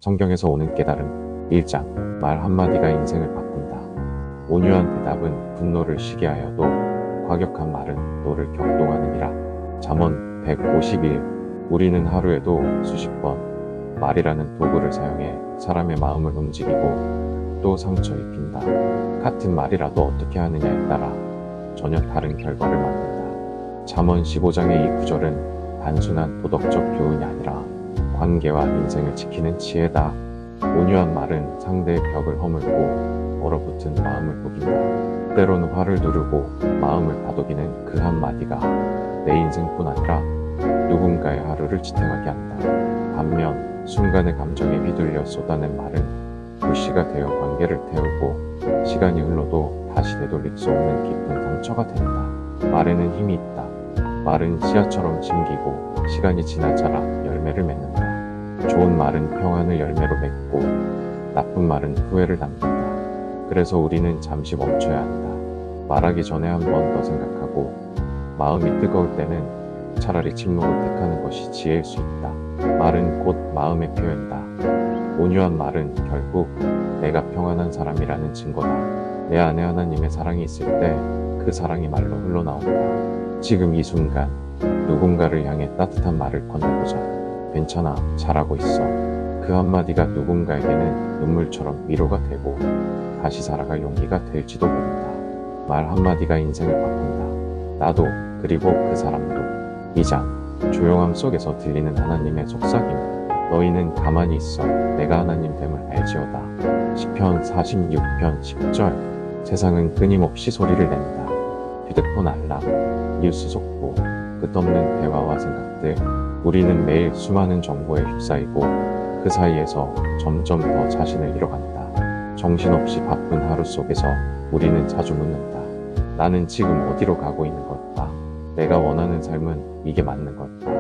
성경에서 오는 깨달음 1장 말 한마디가 인생을 바꾼다. 온유한 대답은 분노를 쉬게 하여도 과격한 말은 너를 격동하느니라. 잠언 151. 우리는 하루에도 수십 번 말이라는 도구를 사용해 사람의 마음을 움직이고 또 상처 입힌다. 같은 말이라도 어떻게 하느냐에 따라 전혀 다른 결과를 만든다. 잠언 15장의 이 구절은 단순한 도덕적 교훈이 아니라 관계와 인생을 지키는 지혜다. 온유한 말은 상대의 벽을 허물고 얼어붙은 마음을 녹인다. 때로는 화를 누르고 마음을 다독이는 그 한마디가 내 인생뿐 아니라 누군가의 하루를 지탱하게 한다. 반면 순간의 감정에 휘둘려 쏟아낸 말은 불씨가 되어 관계를 태우고 시간이 흘러도 다시 되돌릴 수 없는 깊은 상처가 된다. 말에는 힘이 있다. 말은 씨앗처럼 심기고 시간이 지나 자라 열매를 맺는다. 좋은 말은 평안을 열매로 맺고 나쁜 말은 후회를 남긴다. 그래서 우리는 잠시 멈춰야 한다. 말하기 전에 한 번 더 생각하고 마음이 뜨거울 때는 차라리 침묵을 택하는 것이 지혜일 수 있다. 말은 곧 마음의 표현이다. 온유한 말은 결국 내가 평안한 사람이라는 증거다. 내 안에 하나님의 사랑이 있을 때 그 사랑이 말로 흘러나온다. 지금 이 순간 누군가를 향해 따뜻한 말을 건네보자. 괜찮아, 잘하고 있어. 그 한마디가 누군가에게는 눈물처럼 위로가 되고 다시 살아갈 용기가 될지도 모른다. 말 한마디가 인생을 바꾼다. 나도 그리고 그 사람도. 2장 조용함 속에서 들리는 하나님의 속삭임. 너희는 가만히 있어 내가 하나님 됨을 알지어다. 시편 46편 10절. 세상은 끊임없이 소리를 낸다. 휴대폰 알람, 뉴스 속보, 끝없는 대화와 생각들. 우리는 매일 수많은 정보에 휩싸이고 그 사이에서 점점 더 자신을 잃어간다. 정신없이 바쁜 하루 속에서 우리는 자주 묻는다. 나는 지금 어디로 가고 있는 걸까? 내가 원하는 삶은 이게 맞는 걸까?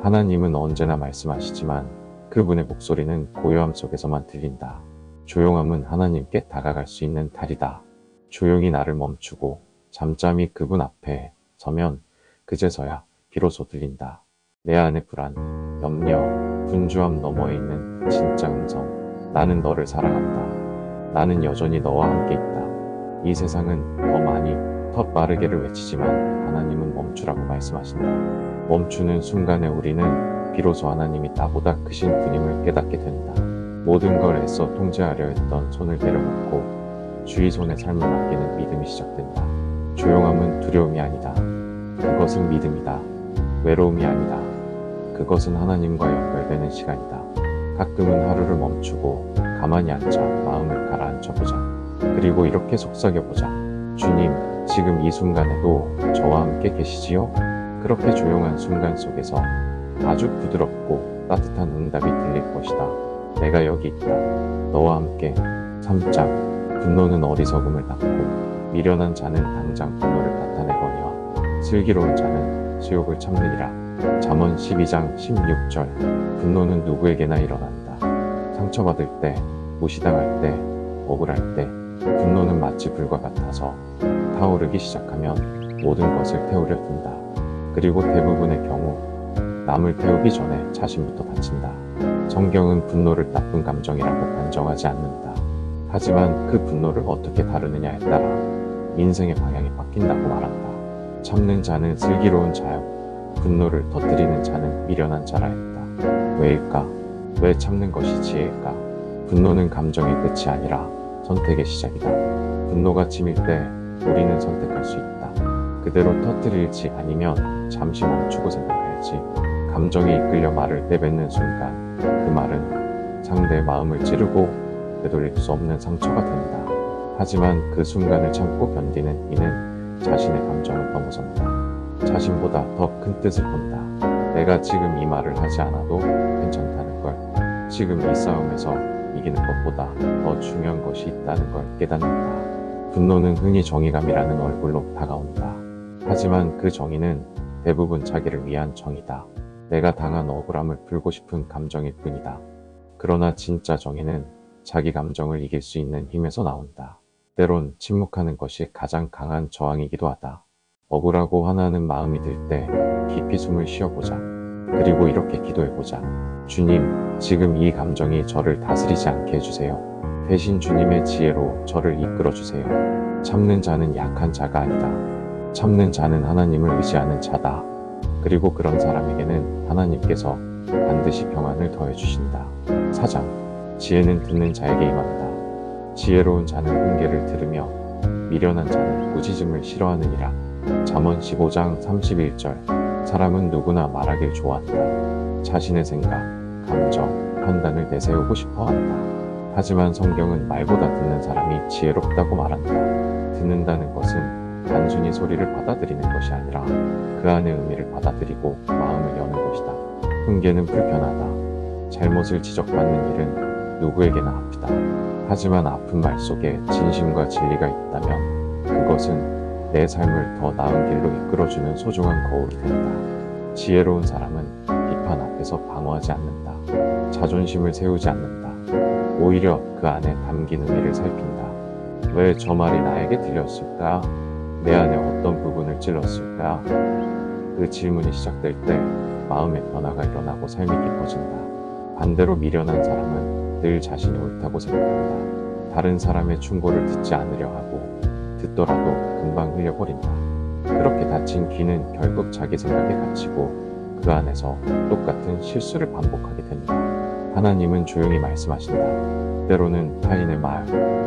하나님은 언제나 말씀하시지만 그분의 목소리는 고요함 속에서만 들린다. 조용함은 하나님께 다가갈 수 있는 달이다. 조용히 나를 멈추고 잠잠히 그분 앞에 서면 그제서야 비로소 들린다. 내 안의 불안, 염려, 분주함 너머에 있는 진짜 음성. 나는 너를 사랑한다. 나는 여전히 너와 함께 있다. 이 세상은 더 많이, 더 빠르게를 외치지만 하나님은 멈추라고 말씀하신다. 멈추는 순간에 우리는 비로소 하나님이 나보다 크신 분임을 깨닫게 된다. 모든 걸 애써 통제하려 했던 손을 내려놓고 주의 손에 삶을 맡기는 믿음이 시작된다. 조용함은 두려움이 아니다. 그것은 믿음이다. 외로움이 아니다. 그것은 하나님과 연결되는 시간이다. 가끔은 하루를 멈추고 가만히 앉아 마음을 가라앉혀보자. 그리고 이렇게 속삭여보자. 주님, 지금 이 순간에도 저와 함께 계시지요? 그렇게 조용한 순간 속에서 아주 부드럽고 따뜻한 응답이 들릴 것이다. 내가 여기 있다. 너와 함께. 3장 분노는 어리석음을 낳고 미련한 자는 당장 분노를 나타내거니와 슬기로운 자는 수욕을 참느니라. 잠언 12장 16절. 분노는 누구에게나 일어난다. 상처받을 때, 무시당할 때, 억울할 때 분노는 마치 불과 같아서 타오르기 시작하면 모든 것을 태우려 든다. 그리고 대부분의 경우 남을 태우기 전에 자신부터 다친다. 성경은 분노를 나쁜 감정이라고 단정하지 않는다. 하지만 그 분노를 어떻게 다루느냐에 따라 인생의 방향이 바뀐다고 말한다. 참는 자는 슬기로운 자요, 분노를 터뜨리는 자는 미련한 자라 했다. 왜일까? 왜 참는 것이 지혜일까? 분노는 감정의 끝이 아니라 선택의 시작이다. 분노가 치밀 때 우리는 선택할 수 있다. 그대로 터뜨릴지 아니면 잠시 멈추고 생각해야지. 감정에 이끌려 말을 내뱉는 순간 그 말은 상대의 마음을 찌르고 되돌릴 수 없는 상처가 된다. 하지만 그 순간을 참고 견디는 이는 자신의 감정을 넘어선다. 자신보다 더 큰 뜻을 본다. 내가 지금 이 말을 하지 않아도 괜찮다는 걸, 지금 이 싸움에서 이기는 것보다 더 중요한 것이 있다는 걸 깨닫는다. 분노는 흔히 정의감이라는 얼굴로 다가온다. 하지만 그 정의는 대부분 자기를 위한 정의다. 내가 당한 억울함을 풀고 싶은 감정일 뿐이다. 그러나 진짜 정의는 자기 감정을 이길 수 있는 힘에서 나온다. 때론 침묵하는 것이 가장 강한 저항이기도 하다. 억울하고 화나는 마음이 들 때 깊이 숨을 쉬어보자. 그리고 이렇게 기도해보자. 주님, 지금 이 감정이 저를 다스리지 않게 해주세요. 대신 주님의 지혜로 저를 이끌어주세요. 참는 자는 약한 자가 아니다. 참는 자는 하나님을 의지하는 자다. 그리고 그런 사람에게는 하나님께서 반드시 평안을 더해주신다. 4장. 지혜는 듣는 자에게 임한다. 지혜로운 자는 훈계를 들으며 미련한 자는 꾸짖음을 싫어하느니라. 잠언 15장 31절. 사람은 누구나 말하길 좋아한다. 자신의 생각, 감정, 판단을 내세우고 싶어한다. 하지만 성경은 말보다 듣는 사람이 지혜롭다고 말한다. 듣는다는 것은 단순히 소리를 받아들이는 것이 아니라 그 안의 의미를 받아들이고 마음을 여는 것이다. 훈계는 불편하다. 잘못을 지적받는 일은 누구에게나 아프다. 하지만 아픈 말 속에 진심과 진리가 있다면 그것은 내 삶을 더 나은 길로 이끌어주는 소중한 거울이 된다. 지혜로운 사람은 비판 앞에서 방어하지 않는다. 자존심을 세우지 않는다. 오히려 그 안에 담긴 의미를 살핀다. 왜 저 말이 나에게 들렸을까? 내 안에 어떤 부분을 찔렀을까? 그 질문이 시작될 때 마음의 변화가 일어나고 삶이 깊어진다. 반대로 미련한 사람은 늘 자신이 옳다고 생각한다. 다른 사람의 충고를 듣지 않으려 하고 듣더라도 금방 흘려버린다. 그렇게 다친 귀는 결국 자기 생각에 갇히고 그 안에서 똑같은 실수를 반복하게 된다. 하나님은 조용히 말씀하신다. 때로는 타인의 말,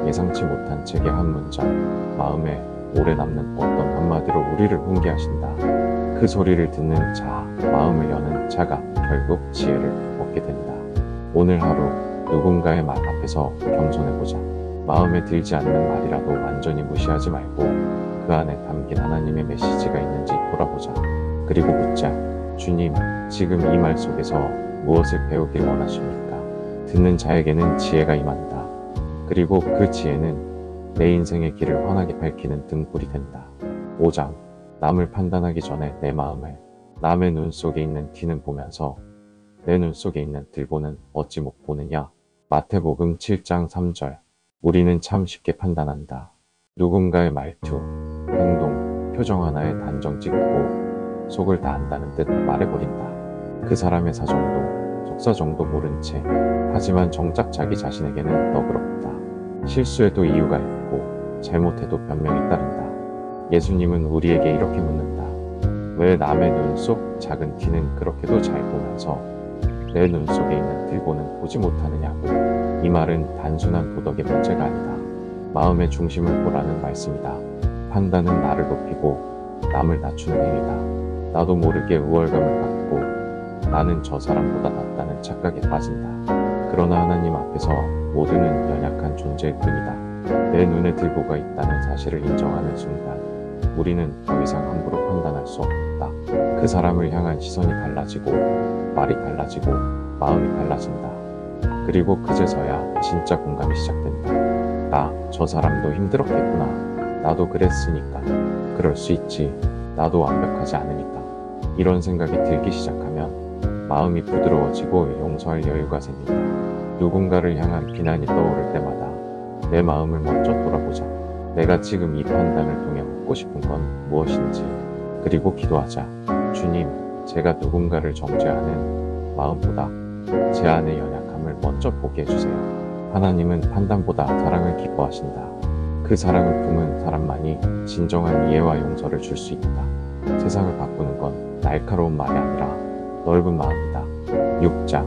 예상치 못한 책의 한 문장, 마음에 오래 남는 어떤 한마디로 우리를 훈계하신다. 그 소리를 듣는 자, 마음을 여는 자가 결국 지혜를 얻게 된다. 오늘 하루 누군가의 말 앞에서 겸손해보자. 마음에 들지 않는 말이라도 완전히 무시하지 말고 그 안에 담긴 하나님의 메시지가 있는지 돌아보자. 그리고 묻자. 주님, 지금 이 말 속에서 무엇을 배우길 원하십니까? 듣는 자에게는 지혜가 임한다. 그리고 그 지혜는 내 인생의 길을 환하게 밝히는 등불이 된다. 5장. 남을 판단하기 전에 내 마음을. 남의 눈 속에 있는 티는 보면서 내 눈 속에 있는 들보는 어찌 못 보느냐. 마태복음 7장 3절. 우리는 참 쉽게 판단한다. 누군가의 말투, 행동, 표정 하나에 단정 짓고 속을 다 안다는 듯 말해버린다. 그 사람의 사정도, 속사정도 모른 채. 하지만 정작 자기 자신에게는 너그럽다. 실수에도 이유가 있고 잘못해도 변명이 따른다. 예수님은 우리에게 이렇게 묻는다. 왜 남의 눈 속 작은 티는 그렇게도 잘 보면서 내 눈 속에 있는 들보는 보지 못하느냐고. 이 말은 단순한 도덕의 문제가 아니다. 마음의 중심을 보라는 말씀이다. 판단은 나를 높이고 남을 낮추는 행위다. 나도 모르게 우월감을 갖고 나는 저 사람보다 낫다는 착각에 빠진다. 그러나 하나님 앞에서 모두는 연약한 존재일 뿐이다. 내 눈에 들보가 있다는 사실을 인정하는 순간 우리는 더 이상 함부로 판단할 수 없다. 그 사람을 향한 시선이 달라지고 말이 달라지고 마음이 달라진다. 그리고 그제서야 진짜 공감이 시작된다. 저 사람도 힘들었겠구나. 나도 그랬으니까. 그럴 수 있지. 나도 완벽하지 않으니까. 이런 생각이 들기 시작하면 마음이 부드러워지고 용서할 여유가 생긴다. 누군가를 향한 비난이 떠오를 때마다 내 마음을 먼저 돌아보자. 내가 지금 이 판단을 통해 묻고 싶은 건 무엇인지. 그리고 기도하자. 주님, 제가 누군가를 정죄하는 마음보다 제 안의 연약함을 먼저 보게 해주세요. 하나님은 판단보다 사랑을 기뻐하신다. 그 사랑을 품은 사람만이 진정한 이해와 용서를 줄 수 있다. 세상을 바꾸는 건 날카로운 말이 아니라 넓은 마음이다. 6장.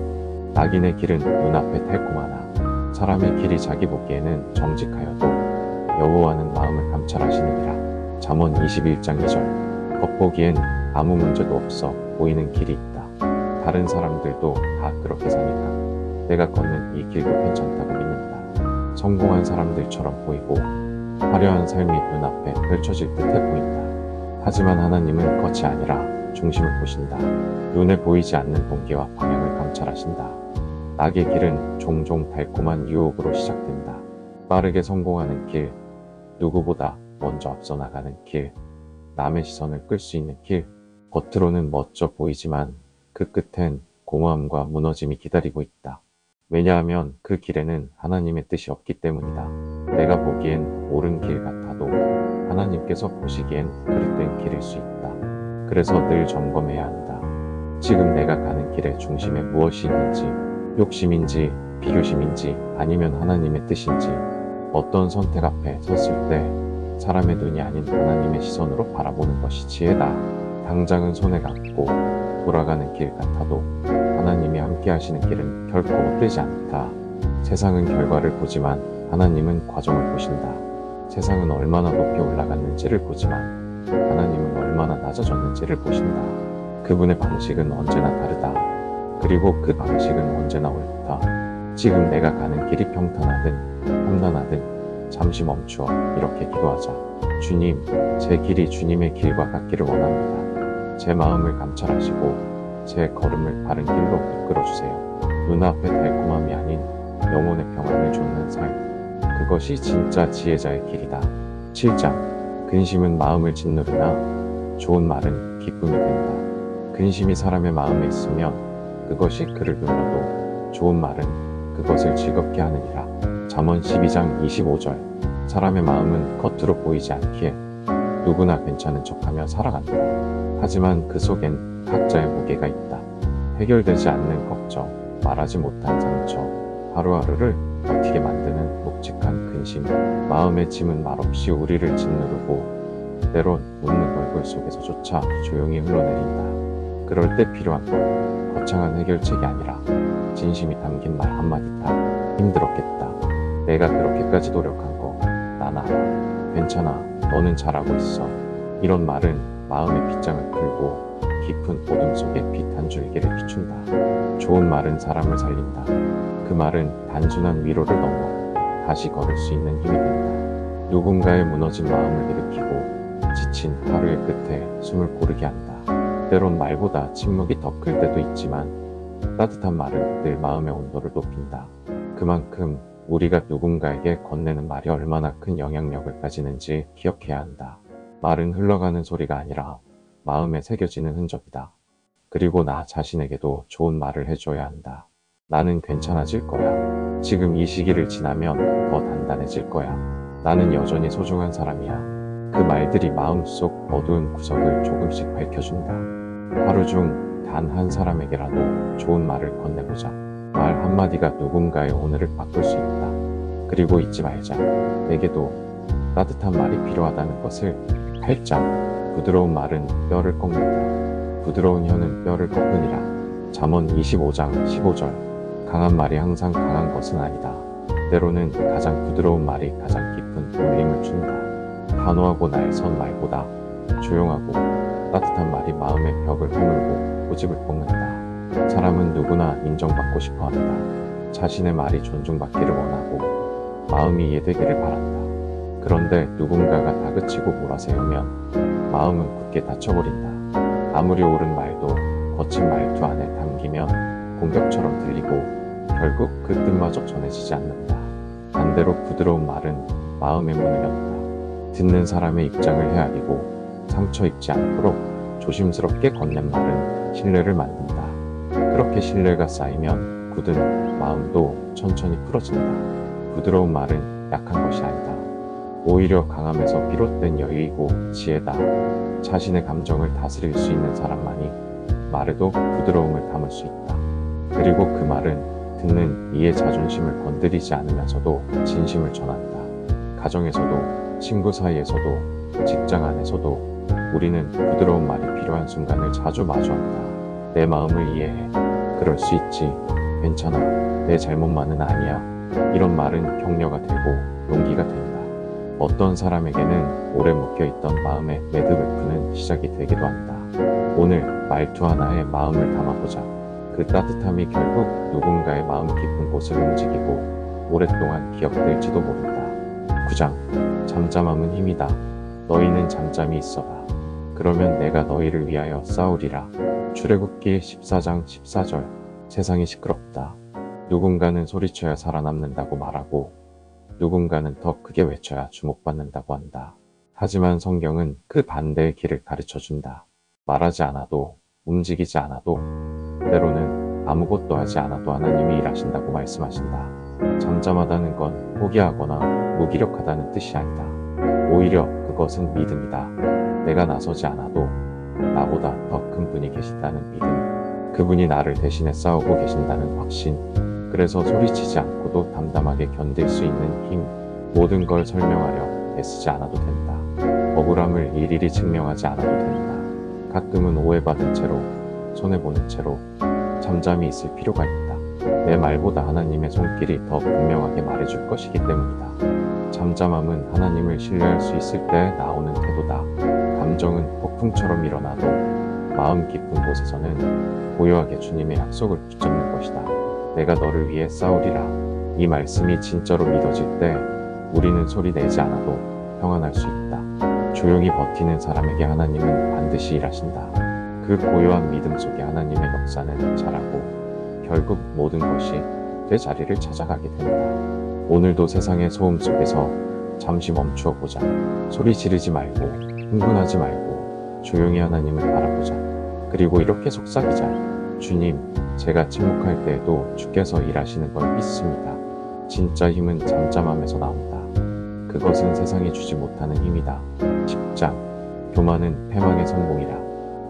낙인의 길은 눈앞에 달콤하나 사람의 길이 자기 보기에는 정직하여도 여호와는 마음을 감찰하시느니라. 잠언 21장 2절. 겉보기엔 아무 문제도 없어 보이는 길이 있다. 다른 사람들도 다 그렇게 사니까 내가 걷는 이 길도 괜찮다고 믿는다. 성공한 사람들처럼 보이고 화려한 삶이 눈앞에 펼쳐질 듯해 보인다. 하지만 하나님은 겉이 아니라 중심을 보신다. 눈에 보이지 않는 동기와 방향을 감찰하신다. 낙의 길은 종종 달콤한 유혹으로 시작된다. 빠르게 성공하는 길, 누구보다 먼저 앞서 나가는 길, 남의 시선을 끌 수 있는 길. 겉으로는 멋져 보이지만 그 끝엔 공허함과 무너짐이 기다리고 있다. 왜냐하면 그 길에는 하나님의 뜻이 없기 때문이다. 내가 보기엔 옳은 길 같아도 하나님께서 보시기엔 그릇된 길일 수 있다. 그래서 늘 점검해야 한다. 지금 내가 가는 길의 중심에 무엇이 있는지, 욕심인지, 비교심인지, 아니면 하나님의 뜻인지, 어떤 선택 앞에 섰을 때 사람의 눈이 아닌 하나님의 시선으로 바라보는 것이 지혜다. 당장은 손에 갖고 돌아가는 길 같아도 하나님이 함께 하시는 길은 결코 헛되지 않다. 세상은 결과를 보지만 하나님은 과정을 보신다. 세상은 얼마나 높이 올라갔는지를 보지만 하나님은 얼마나 낮아졌는지를 보신다. 그분의 방식은 언제나 다르다. 그리고 그 방식은 언제나 옳다. 지금 내가 가는 길이 평탄하든 험난하든 잠시 멈추어 이렇게 기도하자. 주님, 제 길이 주님의 길과 같기를 원합니다. 제 마음을 감찰하시고 제 걸음을 바른 길로 이끌어주세요. 눈앞의 달콤함이 아닌 영혼의 평안을 좇는 삶. 그것이 진짜 지혜자의 길이다. 7장. 근심은 마음을 짓누르나 좋은 말은 기쁨이 된다. 근심이 사람의 마음에 있으면 그것이 그를 눌러도 좋은 말은 그것을 즐겁게 하느니라. 잠언 12장 25절. 사람의 마음은 겉으로 보이지 않기에 누구나 괜찮은 척하며 살아간다. 하지만 그 속엔 각자의 무게가 있다. 해결되지 않는 걱정, 말하지 못한 상처, 하루하루를 버티게 만드는 묵직한 근심. 마음의 짐은 말없이 우리를 짓누르고 때론 웃는 얼굴 속에서조차 조용히 흘러내린다. 그럴 때 필요한 건 거창한 해결책이 아니라 진심이 담긴 말 한마디다. 힘들었겠다. 내가 그렇게까지 노력한 거 난 알아. 괜찮아. 너는 잘하고 있어. 이런 말은 마음의 빗장을 풀고 깊은 어둠 속에 빛 한 줄기를 비춘다. 좋은 말은 사람을 살린다. 그 말은 단순한 위로를 넘어 다시 걸을 수 있는 힘이 된다. 누군가의 무너진 마음을 일으키고 지친 하루의 끝에 숨을 고르게 한다. 때론 말보다 침묵이 더 클 때도 있지만 따뜻한 말은 늘 마음의 온도를 높인다. 그만큼 우리가 누군가에게 건네는 말이 얼마나 큰 영향력을 가지는지 기억해야 한다. 말은 흘러가는 소리가 아니라 마음에 새겨지는 흔적이다. 그리고 나 자신에게도 좋은 말을 해줘야 한다. 나는 괜찮아질 거야. 지금 이 시기를 지나면 더 단단해질 거야. 나는 여전히 소중한 사람이야. 그 말들이 마음속 어두운 구석을 조금씩 밝혀준다. 하루 중 단 한 사람에게라도 좋은 말을 건네보자. 말 한마디가 누군가의 오늘을 바꿀 수 있다. 그리고 잊지 말자. 내게도 따뜻한 말이 필요하다는 것을. 8장. 부드러운 말은 뼈를 꺾는다. 부드러운 혀는 뼈를 꺾으니라. 잠언 25장 15절. 강한 말이 항상 강한 것은 아니다. 때로는 가장 부드러운 말이 가장 깊은 울림을 준다. 단호하고 날선 말보다 조용하고 따뜻한 말이 마음의 벽을 허물고 고집을 꺾는다. 사람은 누구나 인정받고 싶어 한다. 자신의 말이 존중받기를 원하고 마음이 이해되기를 바란다. 그런데 누군가가 다그치고 몰아세우면 마음은 굳게 닫혀버린다. 아무리 옳은 말도 거친 말투 안에 담기면 공격처럼 들리고 결국 그 뜻마저 전해지지 않는다. 반대로 부드러운 말은 마음의 문을 연다. 듣는 사람의 입장을 헤아리고 상처 입지 않도록 조심스럽게 건넨 말은 신뢰를 만든다. 그렇게 신뢰가 쌓이면 굳은 마음도 천천히 풀어진다. 부드러운 말은 약한 것이 아니다. 오히려 강함에서 비롯된 여유이고 지혜다. 자신의 감정을 다스릴 수 있는 사람만이 말에도 부드러움을 담을 수 있다. 그리고 그 말은 듣는 이의 자존심을 건드리지 않으면서도 진심을 전한다. 가정에서도, 친구 사이에서도, 직장 안에서도 우리는 부드러운 말이 필요한 순간을 자주 마주한다. 내 마음을 이해해. 그럴 수 있지. 괜찮아. 내 잘못만은 아니야. 이런 말은 격려가 되고 용기가 된다. 어떤 사람에게는 오래 묶여있던 마음의 매듭을 푸는 시작이 되기도 한다. 오늘 말투 하나에 마음을 담아보자. 그 따뜻함이 결국 누군가의 마음 깊은 곳을 움직이고 오랫동안 기억될지도 모른다. 9장. 잠잠함은 힘이다. 너희는 잠잠히 있어라. 그러면 내가 너희를 위하여 싸우리라. 출애굽기 14장 14절. 세상이 시끄럽다. 누군가는 소리쳐야 살아남는다고 말하고 누군가는 더 크게 외쳐야 주목받는다고 한다. 하지만 성경은 그 반대의 길을 가르쳐준다. 말하지 않아도, 움직이지 않아도, 때로는 아무것도 하지 않아도 하나님이 일하신다고 말씀하신다. 잠잠하다는 건 포기하거나 무기력하다는 뜻이 아니다. 오히려 그것은 믿음이다. 내가 나서지 않아도 나보다 더 큰 분이 계신다는 믿음. 그분이 나를 대신해 싸우고 계신다는 확신. 그래서 소리치지 않고도 담담하게 견딜 수 있는 힘. 모든 걸 설명하려 애쓰지 않아도 된다. 억울함을 일일이 증명하지 않아도 된다. 가끔은 오해받은 채로, 손해보는 채로 잠잠히 있을 필요가 있다. 내 말보다 하나님의 손길이 더 분명하게 말해줄 것이기 때문이다. 잠잠함은 하나님을 신뢰할 수 있을 때 나오는 태도다. 감정은 폭풍처럼 일어나도 마음 깊은 곳에서는 고요하게 주님의 약속을 붙잡는 것이다. 내가 너를 위해 싸우리라. 이 말씀이 진짜로 믿어질 때 우리는 소리 내지 않아도 평안할 수 있다. 조용히 버티는 사람에게 하나님은 반드시 일하신다. 그 고요한 믿음 속에 하나님의 역사는 자라고 결국 모든 것이 내 자리를 찾아가게 된다. 오늘도 세상의 소음 속에서 잠시 멈추어 보자. 소리 지르지 말고 흥분하지 말고 조용히 하나님을 바라보자. 그리고 이렇게 속삭이자. 주님, 제가 침묵할 때에도 주께서 일하시는 걸 믿습니다. 진짜 힘은 잠잠함에서 나온다. 그것은 세상이 주지 못하는 힘이다. 10장. 교만은 패망의 선봉이라.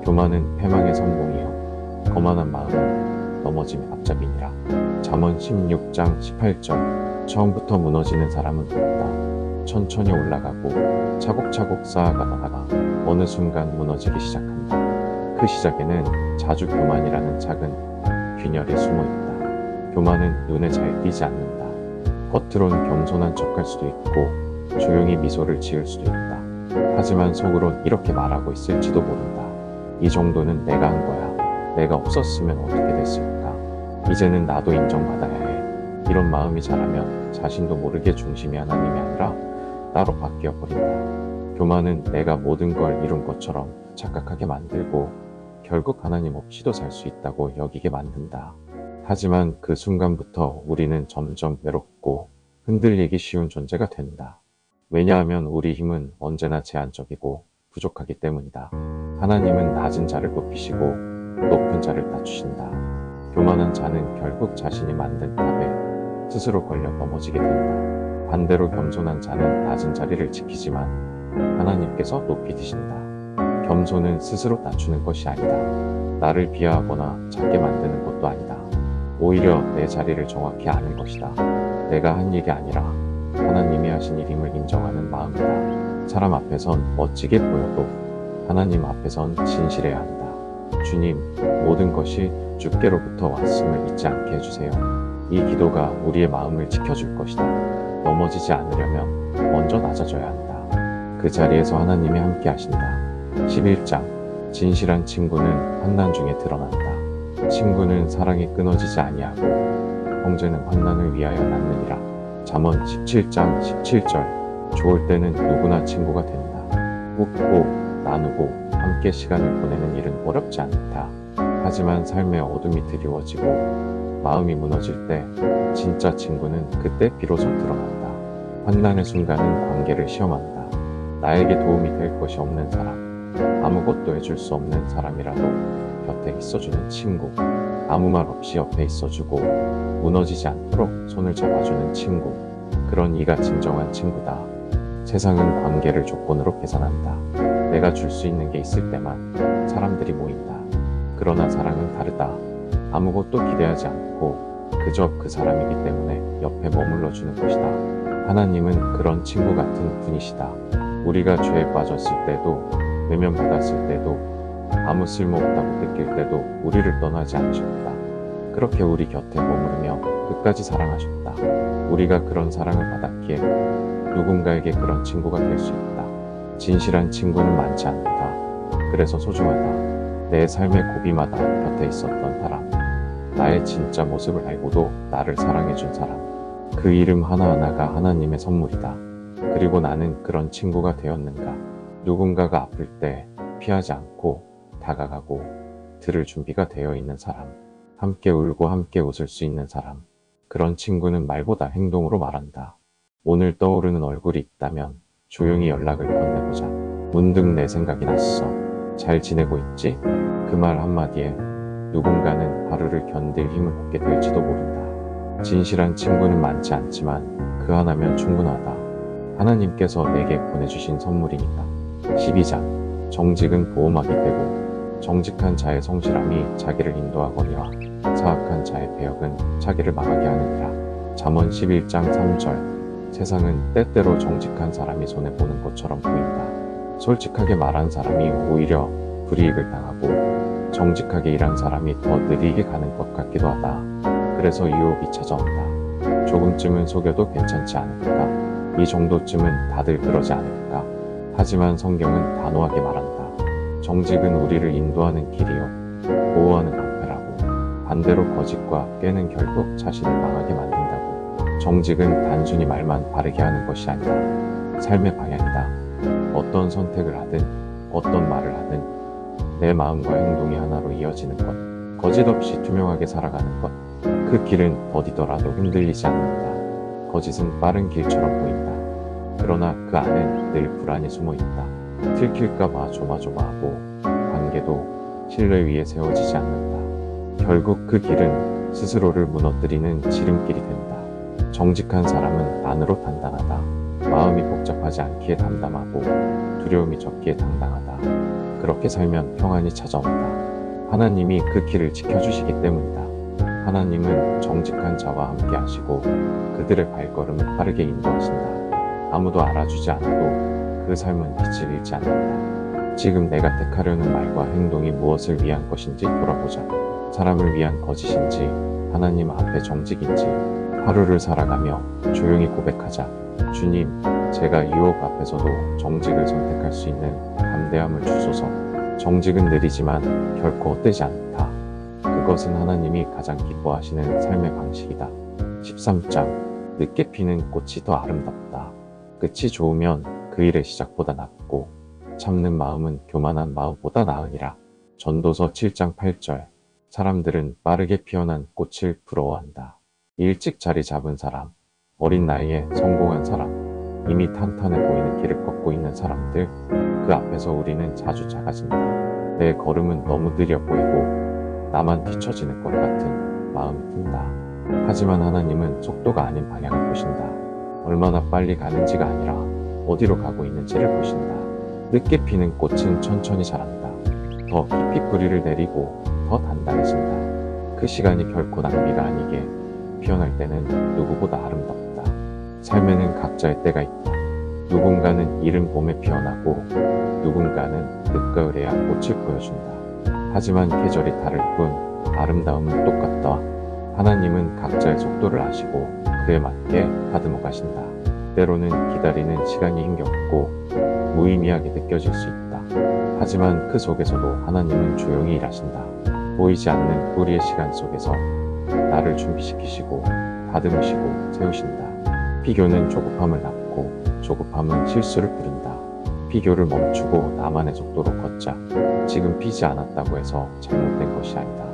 교만은 패망의 선봉이요 거만한 마음은 넘어짐의 앞잡이니라. 잠언 16장 18절. 처음부터 무너지는 사람은 없다. 천천히 올라가고 차곡차곡 쌓아가다가 어느 순간 무너지기 시작한다. 그 시작에는 자주 교만이라는 작은 균열이 숨어있다. 교만은 눈에 잘 띄지 않는다. 겉으론 겸손한 척할 수도 있고 조용히 미소를 지을 수도 있다. 하지만 속으론 이렇게 말하고 있을지도 모른다. 이 정도는 내가 한 거야. 내가 없었으면 어떻게 됐을까? 이제는 나도 인정받아야 해. 이런 마음이 자라면 자신도 모르게 중심이 하나님이 아니라 나로 바뀌어 버린다. 교만은 내가 모든 걸 이룬 것처럼 착각하게 만들고 결국 하나님 없이도 살 수 있다고 여기게 만든다. 하지만 그 순간부터 우리는 점점 외롭고 흔들리기 쉬운 존재가 된다. 왜냐하면 우리 힘은 언제나 제한적이고 부족하기 때문이다. 하나님은 낮은 자를 높이시고 높은 자를 낮추신다. 교만한 자는 결국 자신이 만든 탑에 스스로 걸려 넘어지게 된다. 반대로 겸손한 자는 낮은 자리를 지키지만 하나님께서 높이 드신다. 겸손은 스스로 낮추는 것이 아니다. 나를 비하하거나 작게 만드는 것도 아니다. 오히려 내 자리를 정확히 아는 것이다. 내가 한 일이 아니라 하나님이 하신 일임을 인정하는 마음이다. 사람 앞에선 멋지게 보여도 하나님 앞에선 진실해야 한다. 주님, 모든 것이 주께로부터 왔음을 잊지 않게 해주세요. 이 기도가 우리의 마음을 지켜줄 것이다. 넘어지지 않으려면 먼저 낮아져야 한다. 그 자리에서 하나님이 함께 하신다. 11장. 진실한 친구는 환난 중에 드러난다. 친구는 사랑이 끊어지지 아니하고 형제는 환난을 위하여 낳느니라. 잠언 17장 17절. 좋을 때는 누구나 친구가 된다. 웃고 나누고 함께 시간을 보내는 일은 어렵지 않다. 하지만 삶의 어둠이 드리워지고 마음이 무너질 때 진짜 친구는 그때 비로소 드러난다. 환난의 순간은 관계를 시험한다. 나에게 도움이 될 것이 없는 사람, 아무것도 해줄 수 없는 사람이라도 곁에 있어주는 친구, 아무 말 없이 옆에 있어주고 무너지지 않도록 손을 잡아주는 친구, 그런 이가 진정한 친구다. 세상은 관계를 조건으로 계산한다. 내가 줄 수 있는 게 있을 때만 사람들이 모인다. 그러나 사랑은 다르다. 아무것도 기대하지 않고 그저 그 사람이기 때문에 옆에 머물러 주는 것이다. 하나님은 그런 친구 같은 분이시다. 우리가 죄에 빠졌을 때도, 외면받았을 때도, 아무 쓸모없다고 느낄 때도 우리를 떠나지 않으셨다. 그렇게 우리 곁에 머무르며 끝까지 사랑하셨다. 우리가 그런 사랑을 받았기에 누군가에게 그런 친구가 될 수 있다. 진실한 친구는 많지 않다. 그래서 소중하다. 내 삶의 고비마다 곁에 있었던 사람, 나의 진짜 모습을 알고도 나를 사랑해준 사람, 그 이름 하나하나가 하나님의 선물이다. 그리고 나는 그런 친구가 되었는가? 누군가가 아플 때 피하지 않고 다가가고 들을 준비가 되어 있는 사람, 함께 울고 함께 웃을 수 있는 사람, 그런 친구는 말보다 행동으로 말한다. 오늘 떠오르는 얼굴이 있다면 조용히 연락을 건네보자. 문득 내 생각이 났어. 잘 지내고 있지? 그 말 한마디에 누군가는 하루를 견딜 힘을 얻게 될지도 모른다. 진실한 친구는 많지 않지만 그 하나면 충분하다. 하나님께서 내게 보내주신 선물이니까. 12장. 정직은 보호막이 되고 정직한 자의 성실함이 자기를 인도하거니와 사악한 자의 배역은 자기를 망하게 하느니라. 잠언 11장 3절. 세상은 때때로 정직한 사람이 손해보는 것처럼 보인다. 솔직하게 말한 사람이 오히려 불이익을 당하고 정직하게 일한 사람이 더 느리게 가는 것 같기도 하다. 그래서 유혹이 찾아온다. 조금쯤은 속여도 괜찮지 않을까? 이 정도쯤은 다들 그러지 않을까? 하지만 성경은 단호하게 말한다. 정직은 우리를 인도하는 길이요 보호하는 방패라고. 반대로 거짓과 깨는 결국 자신을 망하게 만든다고. 정직은 단순히 말만 바르게 하는 것이 아니라 삶의 방향이다. 어떤 선택을 하든 어떤 말을 하든 내 마음과 행동이 하나로 이어지는 것, 거짓 없이 투명하게 살아가는 것, 그 길은 더디더라도 흔들리지 않는다. 거짓은 빠른 길처럼 보인다. 그러나 그 안엔 늘 불안이 숨어 있다. 들킬까봐 조마조마하고 관계도 신뢰 위에 세워지지 않는다. 결국 그 길은 스스로를 무너뜨리는 지름길이 된다. 정직한 사람은 안으로 단단하다. 마음이 복잡하지 않기에 담담하고 두려움이 적기에 당당하다. 그렇게 살면 평안이 찾아온다. 하나님이 그 길을 지켜주시기 때문이다. 하나님은 정직한 자와 함께 하시고 그들의 발걸음을 빠르게 인도하신다. 아무도 알아주지 않아도 그 삶은 빛을 잃지 않는다. 지금 내가 택하려는 말과 행동이 무엇을 위한 것인지 돌아보자. 사람을 위한 거짓인지 하나님 앞에 정직인지 하루를 살아가며 조용히 고백하자. 주님, 제가 유혹 앞에서도 정직을 선택할 수 있는 담대함을 주소서. 정직은 느리지만 결코 헛되지 않다. 그것은 하나님이 가장 기뻐하시는 삶의 방식이다. 13장. 늦게 피는 꽃이 더 아름답다. 끝이 좋으면 그 일의 시작보다 낫고 참는 마음은 교만한 마음보다 나으니라. 전도서 7장 8절. 사람들은 빠르게 피어난 꽃을 부러워한다. 일찍 자리 잡은 사람, 어린 나이에 성공한 사람, 이미 탄탄해 보이는 길을 걷고 있는 사람들, 그 앞에서 우리는 자주 작아진다. 내 걸음은 너무 느려 보이고 나만 뒤처지는 것 같은 마음이 든다. 하지만 하나님은 속도가 아닌 방향을 보신다. 얼마나 빨리 가는지가 아니라 어디로 가고 있는지를 보신다. 늦게 피는 꽃은 천천히 자란다. 더 깊이 뿌리를 내리고 더 단단해진다. 그 시간이 결코 낭비가 아니게 피어날 때는 누구보다 아름답다. 삶에는 각자의 때가 있다. 누군가는 이른 봄에 피어나고 누군가는 늦가을에야 꽃을 보여준다. 하지만 계절이 다를 뿐 아름다움은 똑같다. 하나님은 각자의 속도를 아시고 그에 맞게 다듬어 가신다. 때로는 기다리는 시간이 힘겹고 무의미하게 느껴질 수 있다. 하지만 그 속에서도 하나님은 조용히 일하신다. 보이지 않는 우리의 시간 속에서 나를 준비시키시고 다듬으시고 세우신다. 비교는 조급함을 낳고 조급함은 실수를 부른다. 비교를 멈추고 나만의 속도로 걷자. 지금 피지 않았다고 해서 잘못된 것이 아니다.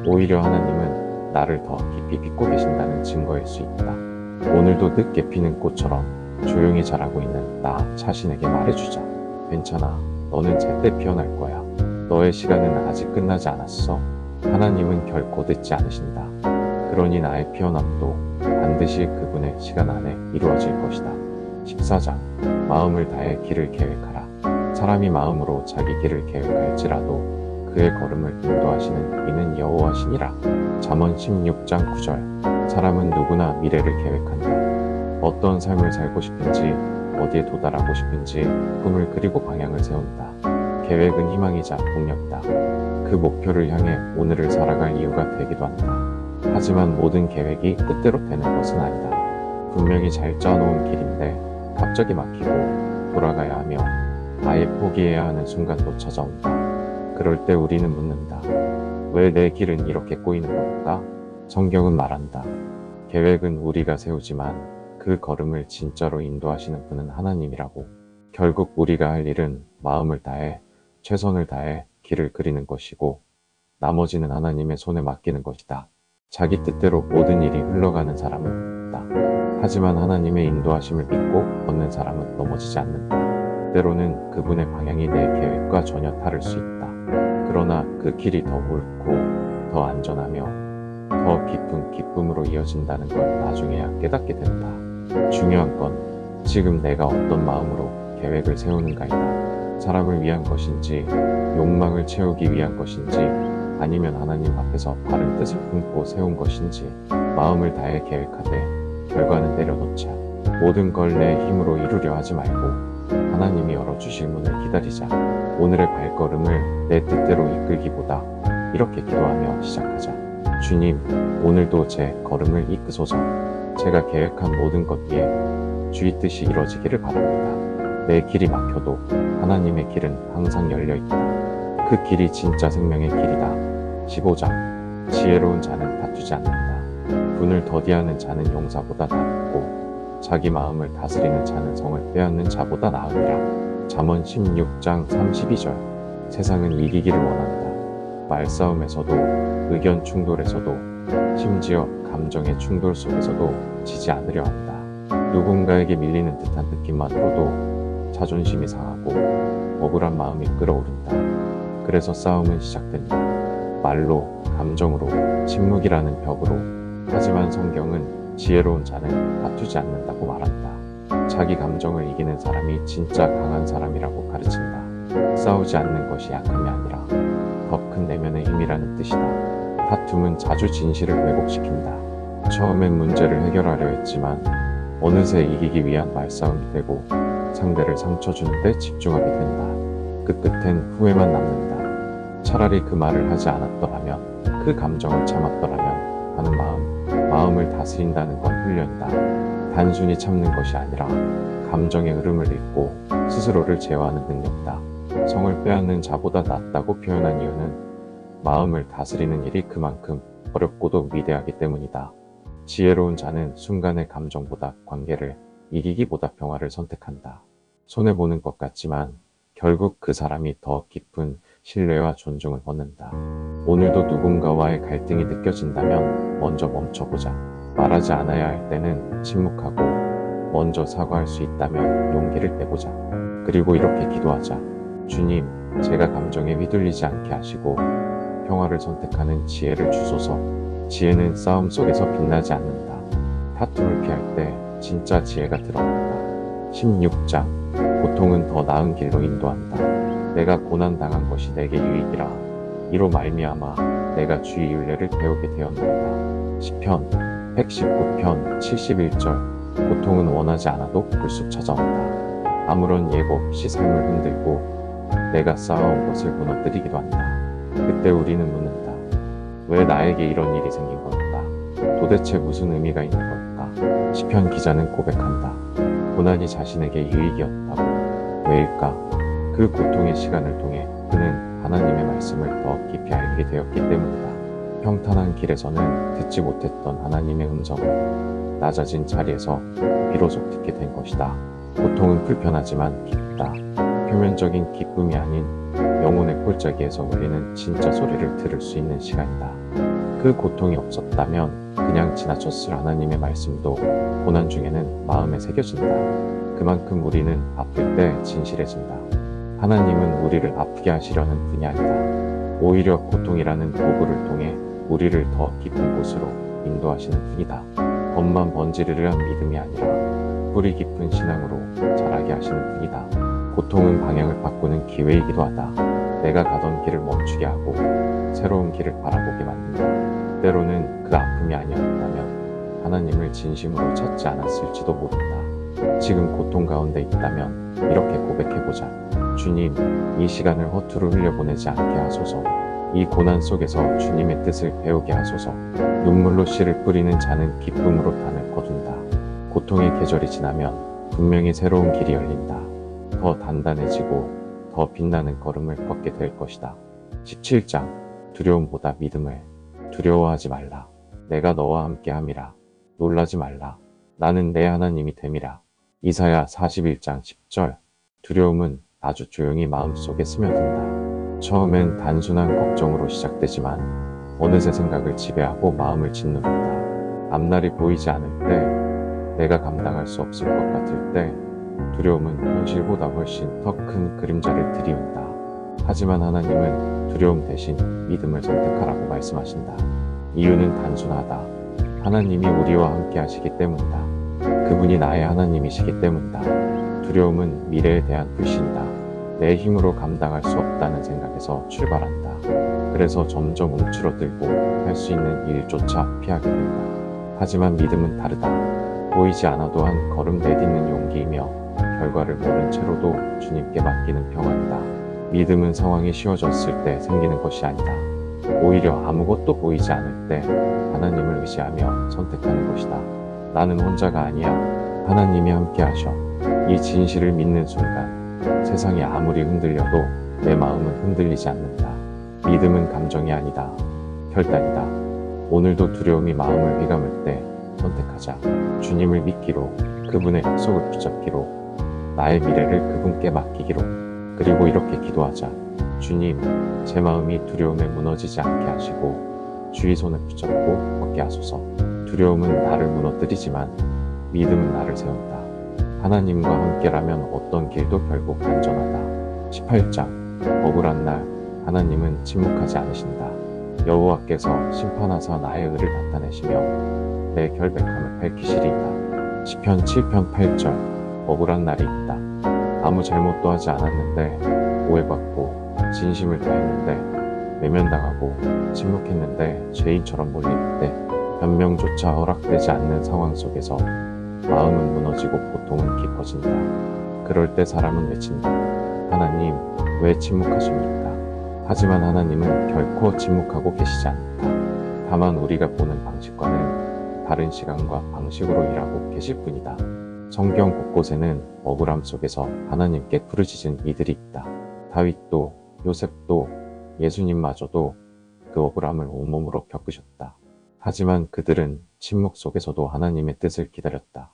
오히려 하나님은 나를 더 깊이 빚고 계신다는 증거일 수 있다. 오늘도 늦게 피는 꽃처럼 조용히 자라고 있는 나 자신에게 말해주자. 괜찮아. 너는 제때 피어날 거야. 너의 시간은 아직 끝나지 않았어. 하나님은 결코 늦지 않으신다. 그러니 나의 피어남도 반드시 그분의 시간 안에 이루어질 것이다. 14장. 마음을 다해 길을 계획하라. 사람이 마음으로 자기 길을 계획할지라도 그의 걸음을 인도하시는 이는 여호와시니라. 잠언 16장 9절. 사람은 누구나 미래를 계획한다. 어떤 삶을 살고 싶은지, 어디에 도달하고 싶은지 꿈을 그리고 방향을 세운다. 계획은 희망이자 동력이다. 그 목표를 향해 오늘을 살아갈 이유가 되기도 한다. 하지만 모든 계획이 뜻대로 되는 것은 아니다. 분명히 잘 짜놓은 길인데 갑자기 막히고 돌아가야 하며 아예 포기해야 하는 순간도 찾아온다. 그럴 때 우리는 묻는다. 왜 내 길은 이렇게 꼬이는 걸까? 성경은 말한다. 계획은 우리가 세우지만 그 걸음을 진짜로 인도하시는 분은 하나님이라고. 결국 우리가 할 일은 마음을 다해 최선을 다해 길을 그리는 것이고 나머지는 하나님의 손에 맡기는 것이다. 자기 뜻대로 모든 일이 흘러가는 사람은 없다. 하지만 하나님의 인도하심을 믿고 걷는 사람은 넘어지지 않는다. 때로는 그분의 방향이 내 계획과 전혀 다를 수 있다. 그러나 그 길이 더 옳고 더 안전하며 더 깊은 기쁨으로 이어진다는 걸 나중에야 깨닫게 된다. 중요한 건 지금 내가 어떤 마음으로 계획을 세우는가이다. 사람을 위한 것인지, 욕망을 채우기 위한 것인지, 아니면 하나님 앞에서 바른 뜻을 품고 세운 것인지 마음을 다해 계획하되 결과는 내려놓자. 모든 걸 내 힘으로 이루려 하지 말고 하나님이 열어주실 문을 기다리자. 오늘의 발걸음을 내 뜻대로 이끌기보다 이렇게 기도하며 시작하자. 주님, 오늘도 제 걸음을 이끄소서. 제가 계획한 모든 것 위에 주의 뜻이 이루어지기를 바랍니다. 내 길이 막혀도 하나님의 길은 항상 열려있다. 그 길이 진짜 생명의 길이다. 15장. 지혜로운 자는 다투지 않는다. 분을 더디하는 자는 용사보다 낫고 자기 마음을 다스리는 자는 성을 빼앗는 자보다 나으니라. 잠언 16장 32절. 세상은 이기기를 원한다. 말싸움에서도, 의견 충돌에서도, 심지어 감정의 충돌 속에서도 지지 않으려 한다. 누군가에게 밀리는 듯한 느낌만으로도 자존심이 상하고 억울한 마음이 끓어오른다. 그래서 싸움은 시작된다. 말로, 감정으로, 침묵이라는 벽으로. 하지만 성경은 지혜로운 자는 다투지 않는다고 말한다. 자기 감정을 이기는 사람이 진짜 강한 사람이라고 가르친다. 싸우지 않는 것이 약함이 아니라 더 큰 내면의 힘이라는 뜻이다. 다툼은 자주 진실을 왜곡시킨다. 처음엔 문제를 해결하려 했지만 어느새 이기기 위한 말싸움이 되고 상대를 상처 주는데 집중하게 된다. 그 끝엔 후회만 남는다. 차라리 그 말을 하지 않았더라면, 그 감정을 참았더라면 하는 마음을 다스린다는 건 훈련이다. 단순히 참는 것이 아니라 감정의 흐름을 읽고 스스로를 제어하는 능력이다. 성을 빼앗는 자보다 낫다고 표현한 이유는 마음을 다스리는 일이 그만큼 어렵고도 위대하기 때문이다. 지혜로운 자는 순간의 감정보다 관계를, 이기기보다 평화를 선택한다. 손해보는 것 같지만 결국 그 사람이 더 깊은 신뢰와 존중을 얻는다. 오늘도 누군가와의 갈등이 느껴진다면 먼저 멈춰보자. 말하지 않아야 할 때는 침묵하고, 먼저 사과할 수 있다면 용기를 내보자. 그리고 이렇게 기도하자. 주님, 제가 감정에 휘둘리지 않게 하시고 평화를 선택하는 지혜를 주소서. 지혜는 싸움 속에서 빛나지 않는다. 다툼을 피할 때 진짜 지혜가 드러난다. 16장. 고통은 더 나은 길로 인도한다. 내가 고난당한 것이 내게 유익이라. 이로 말미암아 내가 주의 율례를 배우게 되었나이다. 시편 119편 71절. 고통은 원하지 않아도 불쑥 찾아온다. 아무런 예고 없이 삶을 흔들고 내가 쌓아온 것을 무너뜨리기도 한다. 그때 우리는 묻는다. 왜 나에게 이런 일이 생긴 걸까? 도대체 무슨 의미가 있는 걸까? 시편 기자는 고백한다. 고난이 자신에게 유익이었다고. 왜일까? 그 고통의 시간을 통해 그는 하나님의 말씀을 더 깊이 알게 되었기 때문이다. 평탄한 길에서는 듣지 못했던 하나님의 음성을 낮아진 자리에서 비로소 듣게 된 것이다. 고통은 불편하지만 기쁘다. 표면적인 기쁨이 아닌 영혼의 골짜기에서 울리는 진짜 소리를 들을 수 있는 시간이다. 그 고통이 없었다면 그냥 지나쳤을 하나님의 말씀도 고난 중에는 마음에 새겨진다. 그만큼 우리는 아플 때 진실해진다. 하나님은 우리를 아프게 하시려는 분이 아니다. 오히려 고통이라는 도구를 통해 우리를 더 깊은 곳으로 인도하시는 분이다. 겉만 번지르르한 믿음이 아니라 뿌리 깊은 신앙으로 자라게 하시는 분이다. 고통은 방향을 바꾸는 기회이기도 하다. 내가 가던 길을 멈추게 하고 새로운 길을 바라보게 만든다. 때로는 그 아픔이 아니었다면 하나님을 진심으로 찾지 않았을지도 모른다. 지금 고통 가운데 있다면 이렇게 고백해보자. 주님, 이 시간을 허투루 흘려보내지 않게 하소서. 이 고난 속에서 주님의 뜻을 배우게 하소서. 눈물로 씨를 뿌리는 자는 기쁨으로 단을 거둔다. 고통의 계절이 지나면 분명히 새로운 길이 열린다. 더 단단해지고 더 빛나는 걸음을 걷게 될 것이다. 17장. 두려움보다 믿음을. 두려워하지 말라. 내가 너와 함께 함이라. 놀라지 말라. 나는 내 하나님이 됨이라. 이사야 41장 10절. 두려움은 아주 조용히 마음속에 스며든다. 처음엔 단순한 걱정으로 시작되지만 어느새 생각을 지배하고 마음을 짓누른다. 앞날이 보이지 않을 때, 내가 감당할 수 없을 것 같을 때 두려움은 현실보다 훨씬 더 큰 그림자를 들이운다. 하지만 하나님은 두려움 대신 믿음을 선택하라고 말씀하신다. 이유는 단순하다. 하나님이 우리와 함께 하시기 때문이다. 그분이 나의 하나님이시기 때문이다. 두려움은 미래에 대한 불신이다. 내 힘으로 감당할 수 없다는 생각에서 출발한다. 그래서 점점 움츠러들고 할 수 있는 일조차 피하게 된다. 하지만 믿음은 다르다. 보이지 않아도 한 걸음 내딛는 용기이며 결과를 모른 채로도 주님께 맡기는 평안이다. 믿음은 상황이 쉬워졌을 때 생기는 것이 아니다. 오히려 아무것도 보이지 않을 때 하나님을 의지하며 선택하는 것이다. 나는 혼자가 아니야. 하나님이 함께 하셔. 이 진실을 믿는 순간 세상이 아무리 흔들려도 내 마음은 흔들리지 않는다. 믿음은 감정이 아니다. 결단이다. 오늘도 두려움이 마음을 휘감을 때 선택하자. 주님을 믿기로, 그분의 약속을 붙잡기로, 나의 미래를 그분께 맡기기로, 그리고 이렇게 기도하자. 주님, 제 마음이 두려움에 무너지지 않게 하시고 주의 손을 붙잡고 걷게 하소서. 두려움은 나를 무너뜨리지만 믿음은 나를 세운다. 하나님과 함께라면 어떤 길도 결국 안전하다. 18장 억울한 날 하나님은 침묵하지 않으신다. 여호와께서 심판하사 나의 의를 나타내시며 내 결백함을 밝히시리이다. 시편 7편 8절 억울한 날이 있다. 아무 잘못도 하지 않았는데 오해받고 진심을 다했는데 외면당하고 침묵했는데 죄인처럼 몰릴 때 변명조차 허락되지 않는 상황 속에서 마음은 무너지고 고통은 깊어진다. 그럴 때 사람은 외친다. 하나님, 왜 침묵하십니까? 하지만 하나님은 결코 침묵하고 계시지 않다. 다만 우리가 보는 방식과는 다른 시간과 방식으로 일하고 계실 뿐이다. 성경 곳곳에는 억울함 속에서 하나님께 부르짖은 이들이 있다. 다윗도 요셉도 예수님마저도 그 억울함을 온몸으로 겪으셨다. 하지만 그들은 침묵 속에서도 하나님의 뜻을 기다렸다.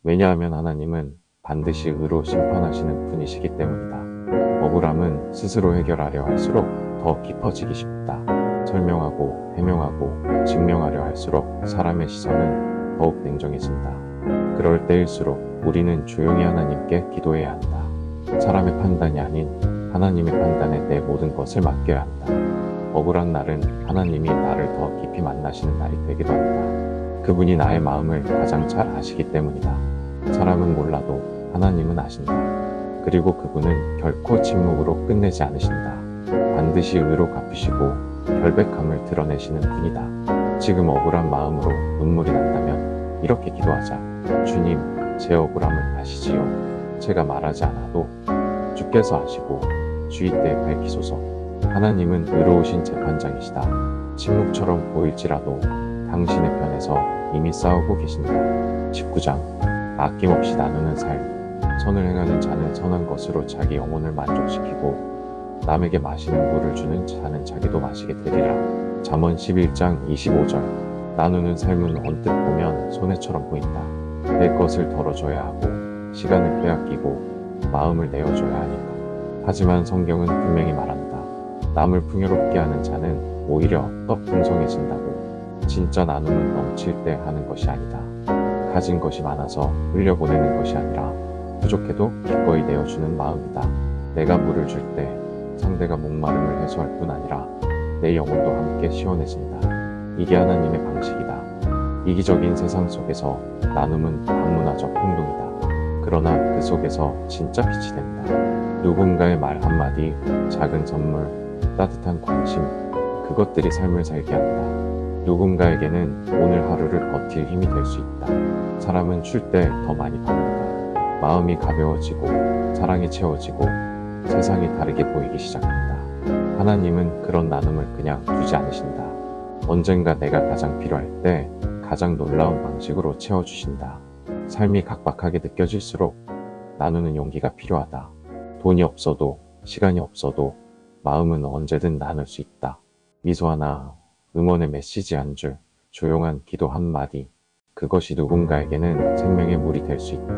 왜냐하면 하나님은 반드시 의로 심판하시는 분이시기 때문이다. 억울함은 스스로 해결하려 할수록 더 깊어지기 쉽다. 설명하고 해명하고 증명하려 할수록 사람의 시선은 더욱 냉정해진다. 그럴 때일수록 우리는 조용히 하나님께 기도해야 한다. 사람의 판단이 아닌 하나님의 판단에 내 모든 것을 맡겨야 한다. 억울한 날은 하나님이 나를 더 깊이 만나시는 날이 되기도 한다. 그분이 나의 마음을 가장 잘 아시기 때문이다. 사람은 몰라도 하나님은 아신다. 그리고 그분은 결코 침묵으로 끝내지 않으신다. 반드시 의로 갚으시고 결백함을 드러내시는 분이다. 지금 억울한 마음으로 눈물이 난다면 이렇게 기도하자. 주님, 제 억울함을 아시지요. 제가 말하지 않아도 주께서 아시고 주의 때에 밝히소서. 하나님은 의로우신 재판장이시다. 침묵처럼 보일지라도 당신의 편에서 이미 싸우고 계신다. 19장 아낌없이 나누는 삶. 선을 행하는 자는 선한 것으로 자기 영혼을 만족시키고 남에게 마시는 물을 주는 자는 자기도 마시게 되리라. 잠언 11장 25절 나누는 삶은 언뜻 보면 손해처럼 보인다. 내 것을 덜어줘야 하고 시간을 빼앗기고 마음을 내어줘야 하니까. 하지만 성경은 분명히 말한다. 남을 풍요롭게 하는 자는 오히려 더 풍성해진다고. 진짜 나눔은 넘칠 때 하는 것이 아니다. 가진 것이 많아서 흘려보내는 것이 아니라 부족해도 기꺼이 내어주는 마음이다. 내가 물을 줄 때 상대가 목마름을 해소할 뿐 아니라 내 영혼도 함께 시원해진다. 이게 하나님의 방식이다. 이기적인 세상 속에서 나눔은 반문화적 행동이다. 그러나 그 속에서 진짜 빛이 된다. 누군가의 말 한마디, 작은 선물, 따뜻한 관심, 그것들이 삶을 살게 한다. 누군가에게는 오늘 하루를 버틸 힘이 될 수 있다. 사람은 줄 때 더 많이 받는다. 마음이 가벼워지고 사랑이 채워지고 세상이 다르게 보이기 시작한다. 하나님은 그런 나눔을 그냥 두지 않으신다. 언젠가 내가 가장 필요할 때 가장 놀라운 방식으로 채워주신다. 삶이 각박하게 느껴질수록 나누는 용기가 필요하다. 돈이 없어도 시간이 없어도 마음은 언제든 나눌 수 있다. 미소 하나, 응원의 메시지 한 줄, 조용한 기도 한마디, 그것이 누군가에게는 생명의 물이 될 수 있다.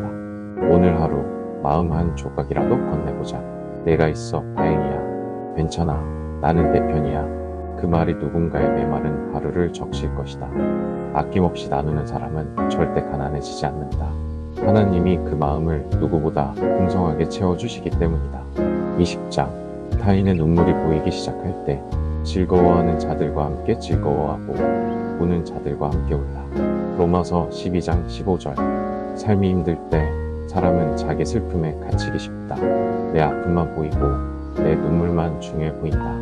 오늘 하루 마음 한 조각이라도 건네보자. 내가 있어 다행이야. 괜찮아. 나는 내 편이야. 그 말이 누군가의 메마른 하루를 적실 것이다. 아낌없이 나누는 사람은 절대 가난해지지 않는다. 하나님이 그 마음을 누구보다 풍성하게 채워주시기 때문이다. 20장 타인의 눈물이 보이기 시작할 때 즐거워하는 자들과 함께 즐거워하고 우는 자들과 함께 울라. 로마서 12장 15절 삶이 힘들 때 사람은 자기 슬픔에 갇히기 쉽다. 내 아픔만 보이고 내 눈물만 중요해 보인다.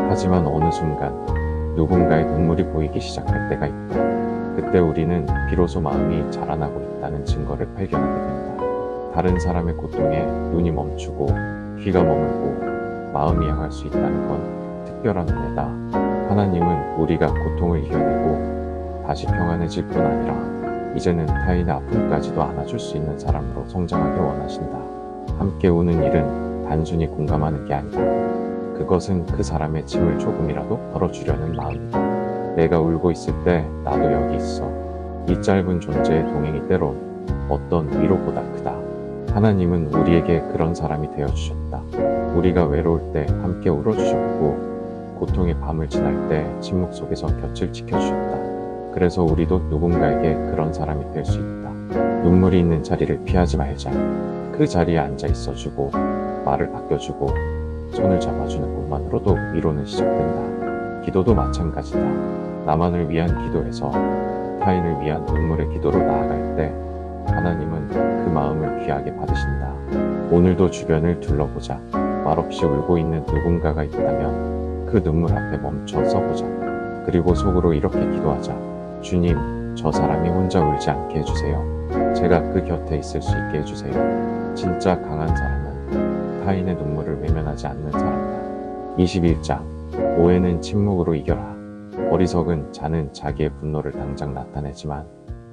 하지만 어느 순간 누군가의 눈물이 보이기 시작할 때가 있다. 그때 우리는 비로소 마음이 자라나고 있다는 증거를 발견하게 된다. 다른 사람의 고통에 눈이 멈추고 귀가 머물고 마음이 향할 수 있다는 건 특별한 은혜다. 하나님은 우리가 고통을 이겨내고 다시 평안해질 뿐 아니라 이제는 타인의 아픔까지도 안아줄 수 있는 사람으로 성장하길 원하신다. 함께 우는 일은 단순히 공감하는 게 아니다. 그것은 그 사람의 짐을 조금이라도 덜어주려는 마음이다. 내가 울고 있을 때 나도 여기 있어. 이 짧은 존재의 동행이 때론 어떤 위로보다 크다. 하나님은 우리에게 그런 사람이 되어주셨다. 우리가 외로울 때 함께 울어주셨고 고통의 밤을 지날 때 침묵 속에서 곁을 지켜주셨다. 그래서 우리도 누군가에게 그런 사람이 될 수 있다. 눈물이 있는 자리를 피하지 말자. 그 자리에 앉아 있어주고 말을 아껴주고 손을 잡아주는 것만으로도 위로는 시작된다. 기도도 마찬가지다. 나만을 위한 기도에서 타인을 위한 눈물의 기도로 나아갈 때 하나님은 그 마음을 귀하게 받으신다. 오늘도 주변을 둘러보자. 말없이 울고 있는 누군가가 있다면 그 눈물 앞에 멈춰 서보자. 그리고 속으로 이렇게 기도하자. 주님, 저 사람이 혼자 울지 않게 해주세요. 제가 그 곁에 있을 수 있게 해주세요. 진짜 강한 사람은 타인의 눈물을 외면하지 않는 사람이다. 21장 오해는 침묵으로 이겨라. 어리석은 자는 자기의 분노를 당장 나타내지만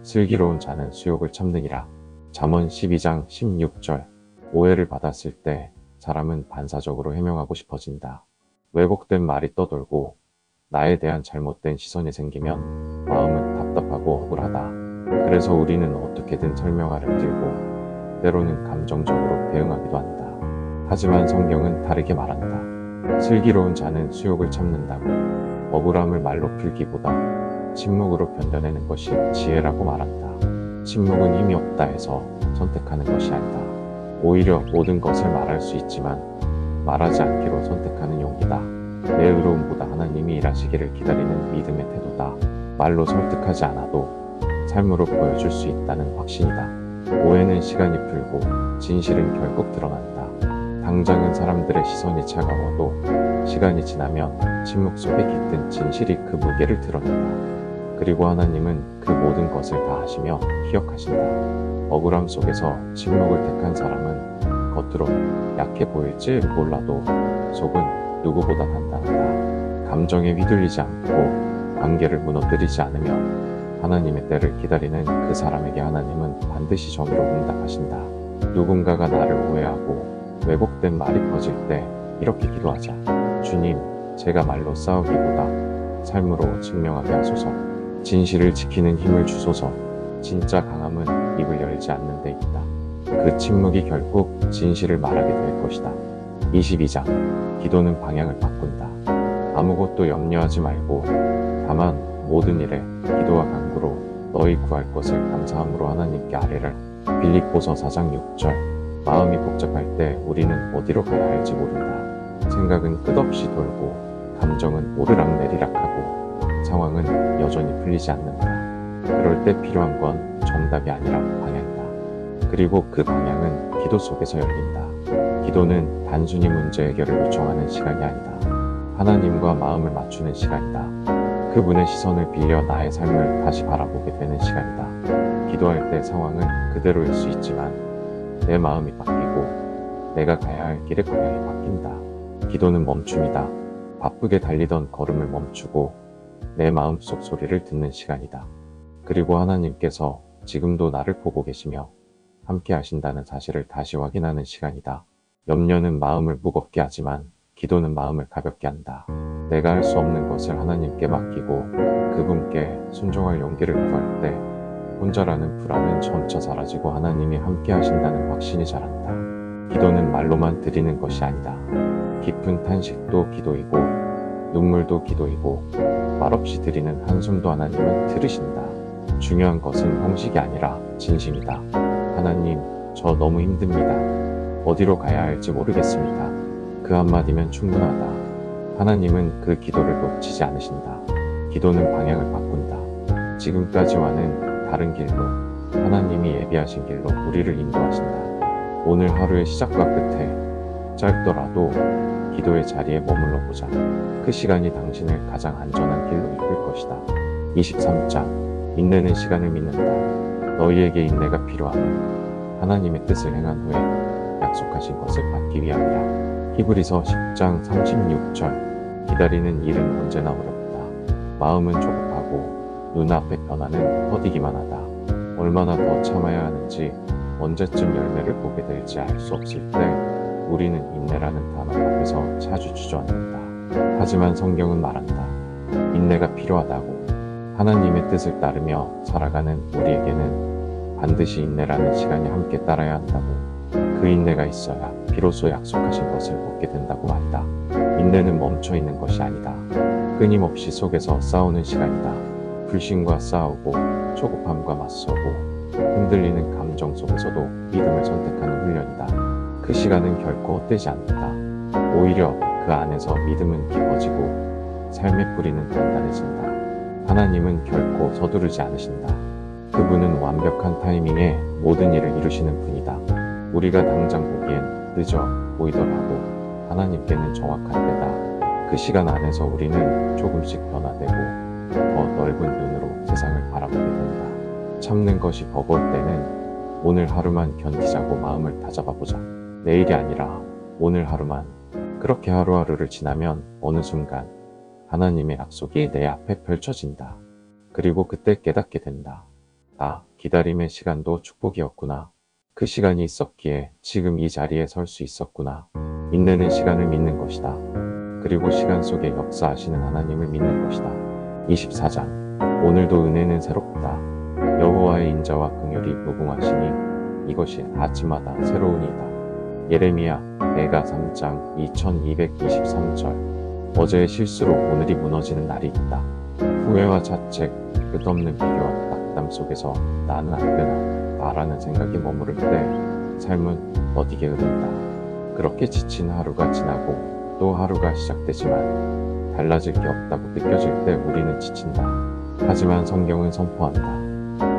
슬기로운 자는 수욕을 참느니라. 잠언 12장 16절 오해를 받았을 때 사람은 반사적으로 해명하고 싶어진다. 왜곡된 말이 떠돌고 나에 대한 잘못된 시선이 생기면 마음은 답답하고 억울하다. 그래서 우리는 어떻게든 설명하려 들고 때로는 감정적으로 대응하기도 한다. 하지만 성경은 다르게 말한다. 슬기로운 자는 수욕을 참는다고. 억울함을 말로 풀기보다 침묵으로 견뎌내는 것이 지혜라고 말한다. 침묵은 힘이 없다 해서 선택하는 것이 아니다. 오히려 모든 것을 말할 수 있지만 말하지 않기로 선택하는 용기다. 내 의로움보다 하나님이 일하시기를 기다리는 믿음의 태도다. 말로 설득하지 않아도 삶으로 보여줄 수 있다는 확신이다. 오해는 시간이 풀고 진실은 결국 드러난다. 당장은 사람들의 시선이 차가워도 시간이 지나면 침묵 속에 깃든 진실이 그 무게를 드러낸다. 그리고 하나님은 그 모든 것을 다 하시며 기억하신다. 억울함 속에서 침묵을 택한 사람은 겉으로 약해 보일지 몰라도 속은 누구보다 단단하다. 감정에 휘둘리지 않고 관계를 무너뜨리지 않으며 하나님의 때를 기다리는 그 사람에게 하나님은 반드시 정의로 응답하신다. 누군가가 나를 오해하고 왜곡된 말이 퍼질 때 이렇게 기도하자. 주님, 제가 말로 싸우기보다 삶으로 증명하게 하소서. 진실을 지키는 힘을 주소서. 진짜 강함은 입을 열지 않는 데 있다. 그 침묵이 결국 진실을 말하게 될 것이다. 22장 기도는 방향을 바꾼다. 아무것도 염려하지 말고 다만 모든 일에 기도와 간구로 너희 구할 것을 감사함으로 하나님께 아뢰라. 빌립보서 4장 6절 마음이 복잡할 때 우리는 어디로 가야 할지 모른다. 생각은 끝없이 돌고 감정은 오르락내리락하고 상황은 여전히 풀리지 않는다. 그럴 때 필요한 건 정답이 아니라 방향이다. 그리고 그 방향은 기도 속에서 열린다. 기도는 단순히 문제 해결을 요청하는 시간이 아니다. 하나님과 마음을 맞추는 시간이다. 그분의 시선을 빌려 나의 삶을 다시 바라보게 되는 시간이다. 기도할 때 상황은 그대로일 수 있지만 내 마음이 바뀌고 내가 가야 할 길의 방향이 바뀐다. 기도는 멈춤이다. 바쁘게 달리던 걸음을 멈추고 내 마음속 소리를 듣는 시간이다. 그리고 하나님께서 지금도 나를 보고 계시며 함께 하신다는 사실을 다시 확인하는 시간이다. 염려는 마음을 무겁게 하지만 기도는 마음을 가볍게 한다. 내가 할 수 없는 것을 하나님께 맡기고 그분께 순종할 용기를 구할 때 혼자라는 불안은 점차 사라지고 하나님이 함께 하신다는 확신이 자란다. 기도는 말로만 드리는 것이 아니다. 깊은 탄식도 기도이고 눈물도 기도이고 말없이 드리는 한숨도 하나님은 들으신다. 중요한 것은 형식이 아니라 진심이다. 하나님, 저 너무 힘듭니다. 어디로 가야 할지 모르겠습니다. 그 한마디면 충분하다. 하나님은 그 기도를 놓치지 않으신다. 기도는 방향을 바꾼다. 지금까지와는 다른 길로 하나님이 예비하신 길로 우리를 인도하신다. 오늘 하루의 시작과 끝에 짧더라도 기도의 자리에 머물러 보자. 그 시간이 당신을 가장 안전한 길로 이끌 것이다. 23장 인내는 시간을 믿는다. 너희에게 인내가 필요함은 하나님의 뜻을 행한 후에 약속하신 것을 받기 위함이라. 히브리서 10장 36절 기다리는 일은 언제나 어렵다. 마음은 조급하고 눈앞의 변화는 더디기만 하다. 얼마나 더 참아야 하는지 언제쯤 열매를 보게 될지 알 수 없을 때 우리는 인내라는 단어 앞에서 자주 주저앉는다. 하지만 성경은 말한다. 인내가 필요하다고. 하나님의 뜻을 따르며 살아가는 우리에게는 반드시 인내라는 시간이 함께 따라야 한다고. 그 인내가 있어야 비로소 약속하신 것을 얻게 된다고 말이다. 인내는 멈춰 있는 것이 아니다. 끊임없이 속에서 싸우는 시간이다. 불신과 싸우고 조급함과 맞서고 흔들리는 감정 속에서도 믿음을 선택하는 훈련이다. 그 시간은 결코 헛되지 않는다. 오히려 그 안에서 믿음은 깊어지고 삶의 뿌리는 단단해진다. 하나님은 결코 서두르지 않으신다. 그분은 완벽한 타이밍에 모든 일을 이루시는 분이다. 우리가 당장 보기엔 늦어 보이더라도 하나님께는 정확한 때다. 그 시간 안에서 우리는 조금씩 변화되고 더 넓은 눈으로 세상을 바라보게 된다. 참는 것이 버거울 때는 오늘 하루만 견디자고 마음을 다잡아보자. 내일이 아니라 오늘 하루만. 그렇게 하루하루를 지나면 어느 순간 하나님의 약속이 내 앞에 펼쳐진다. 그리고 그때 깨닫게 된다. 아, 기다림의 시간도 축복이었구나. 그 시간이 있었기에 지금 이 자리에 설 수 있었구나. 인내는 시간을 믿는 것이다. 그리고 시간 속에 역사하시는 하나님을 믿는 것이다. 24장 오늘도 은혜는 새롭다. 여호와의 인자와 긍휼이 무궁하시니 이것이 아침마다 새로우니이다. 예레미야 내가 3장 2223절 어제의 실수로 오늘이 무너지는 날이 있다. 후회와 자책, 끝없는 비교와 낙담 속에서 나는 안 되나 라는 생각이 머무를 때 삶은 더디게 흐른다. 그렇게 지친 하루가 지나고 또 하루가 시작되지만 달라질 게 없다고 느껴질 때 우리는 지친다. 하지만 성경은 선포한다.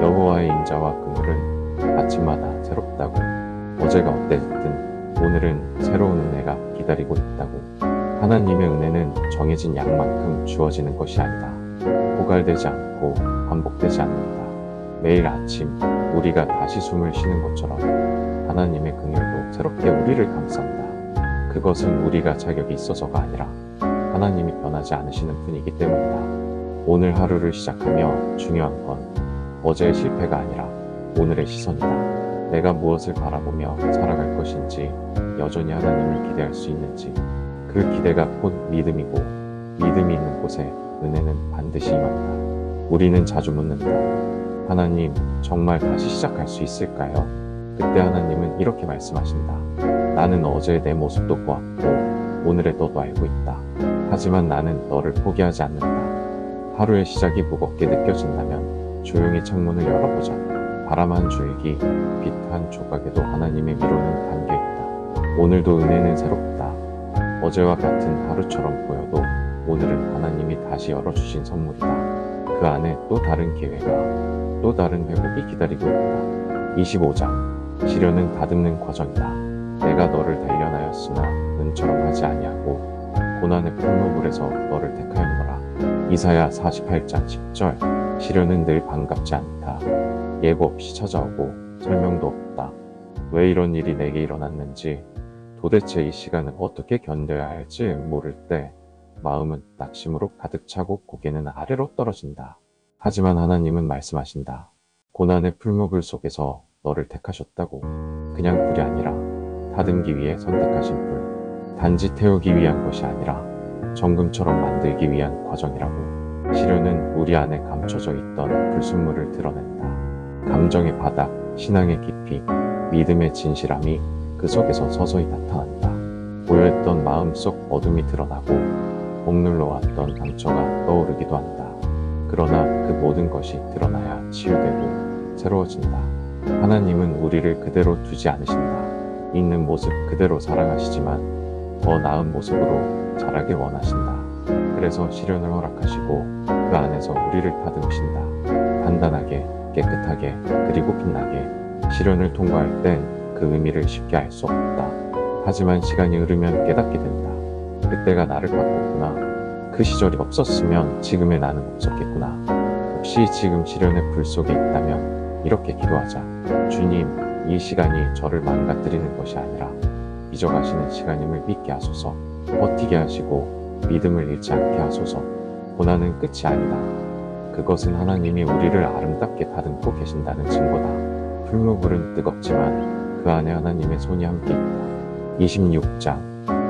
여호와의 인자와 긍휼은 아침마다 새롭다고. 어제가 어땠든 오늘은 새로운 은혜가 기다리고 있다고. 하나님의 은혜는 정해진 양만큼 주어지는 것이 아니다. 포괄되지 않고 반복되지 않는다. 매일 아침 우리가 다시 숨을 쉬는 것처럼 하나님의 긍휼도 새롭게 우리를 감싼다. 그것은 우리가 자격이 있어서가 아니라 하나님이 변하지 않으시는 분이기 때문이다. 오늘 하루를 시작하며 중요한 건 어제의 실패가 아니라 오늘의 시선이다. 내가 무엇을 바라보며 살아갈 것인지, 여전히 하나님을 기대할 수 있는지. 그 기대가 곧 믿음이고 믿음이 있는 곳에 은혜는 반드시 임한다. 우리는 자주 묻는다. 하나님, 정말 다시 시작할 수 있을까요? 그때 하나님은 이렇게 말씀하신다. 나는 어제의 내 모습도 보았고 오늘의 너도 알고 있다. 하지만 나는 너를 포기하지 않는다. 하루의 시작이 무겁게 느껴진다면 조용히 창문을 열어보자. 바람 한 줄기, 빛 한 조각에도 하나님의 위로는 담겨있다. 오늘도 은혜는 새롭다. 어제와 같은 하루처럼 보여도 오늘은 하나님이 다시 열어주신 선물이다. 그 안에 또 다른 기회가, 또 다른 회복이 기다리고 있다. 25장 시련은 다듬는 과정이다. 내가 너를 단련하였으나 은처럼 하지 아니하고 고난의 풀무불에서 너를 택하였노라. 이사야 48장 10절 시련은 늘 반갑지 않다. 예고 없이 찾아오고 설명도 없다. 왜 이런 일이 내게 일어났는지, 도대체 이 시간을 어떻게 견뎌야 할지 모를 때 마음은 낙심으로 가득 차고 고개는 아래로 떨어진다. 하지만 하나님은 말씀하신다. 고난의 풀무불 속에서 너를 택하셨다고. 그냥 불이 아니라 다듬기 위해 선택하신 불. 단지 태우기 위한 것이 아니라 정금처럼 만들기 위한 과정이라고. 시련은 우리 안에 감춰져 있던 불순물을 드러낸다. 감정의 바닥, 신앙의 깊이, 믿음의 진실함이 그 속에서 서서히 나타난다. 고요했던 마음속 어둠이 드러나고 억눌러왔던 상처가 떠오르기도 한다. 그러나 그 모든 것이 드러나야 치유되고 새로워진다. 하나님은 우리를 그대로 두지 않으신다. 있는 모습 그대로 사랑하시지만 더 나은 모습으로 자라길 원하신다. 그래서 시련을 허락하시고 그 안에서 우리를 다듬으신다. 단단하게, 깨끗하게 그리고 빛나게. 시련을 통과할 땐 그 의미를 쉽게 알 수 없다. 하지만 시간이 흐르면 깨닫게 된다. 그때가 나를 바꿨구나. 그 시절이 없었으면 지금의 나는 없었겠구나. 혹시 지금 시련의 불 속에 있다면 이렇게 기도하자. 주님, 이 시간이 저를 망가뜨리는 것이 아니라 잊어가시는 시간임을 믿게 하소서. 버티게 하시고 믿음을 잃지 않게 하소서. 고난은 끝이 아니다. 그것은 하나님이 우리를 아름답게 다듬고 계신다는 증거다. 풀무불은 뜨겁지만 그 안에 하나님의 손이 함께 있다. 26장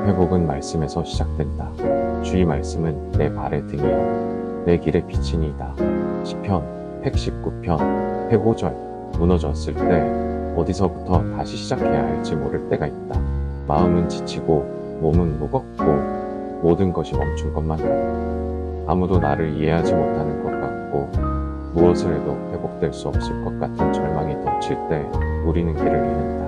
회복은 말씀에서 시작된다. 주의 말씀은 내 발의 등이요 내 길의 빛이니이다. 시편 119편 105절 무너졌을 때 어디서부터 다시 시작해야 할지 모를 때가 있다. 마음은 지치고 몸은 무겁고 모든 것이 멈춘 것만 같고 아무도 나를 이해하지 못하는 것 같고 무엇을 해도 회복될 수 없을 것 같은 절망이 덮칠 때 우리는 길을 잃는다.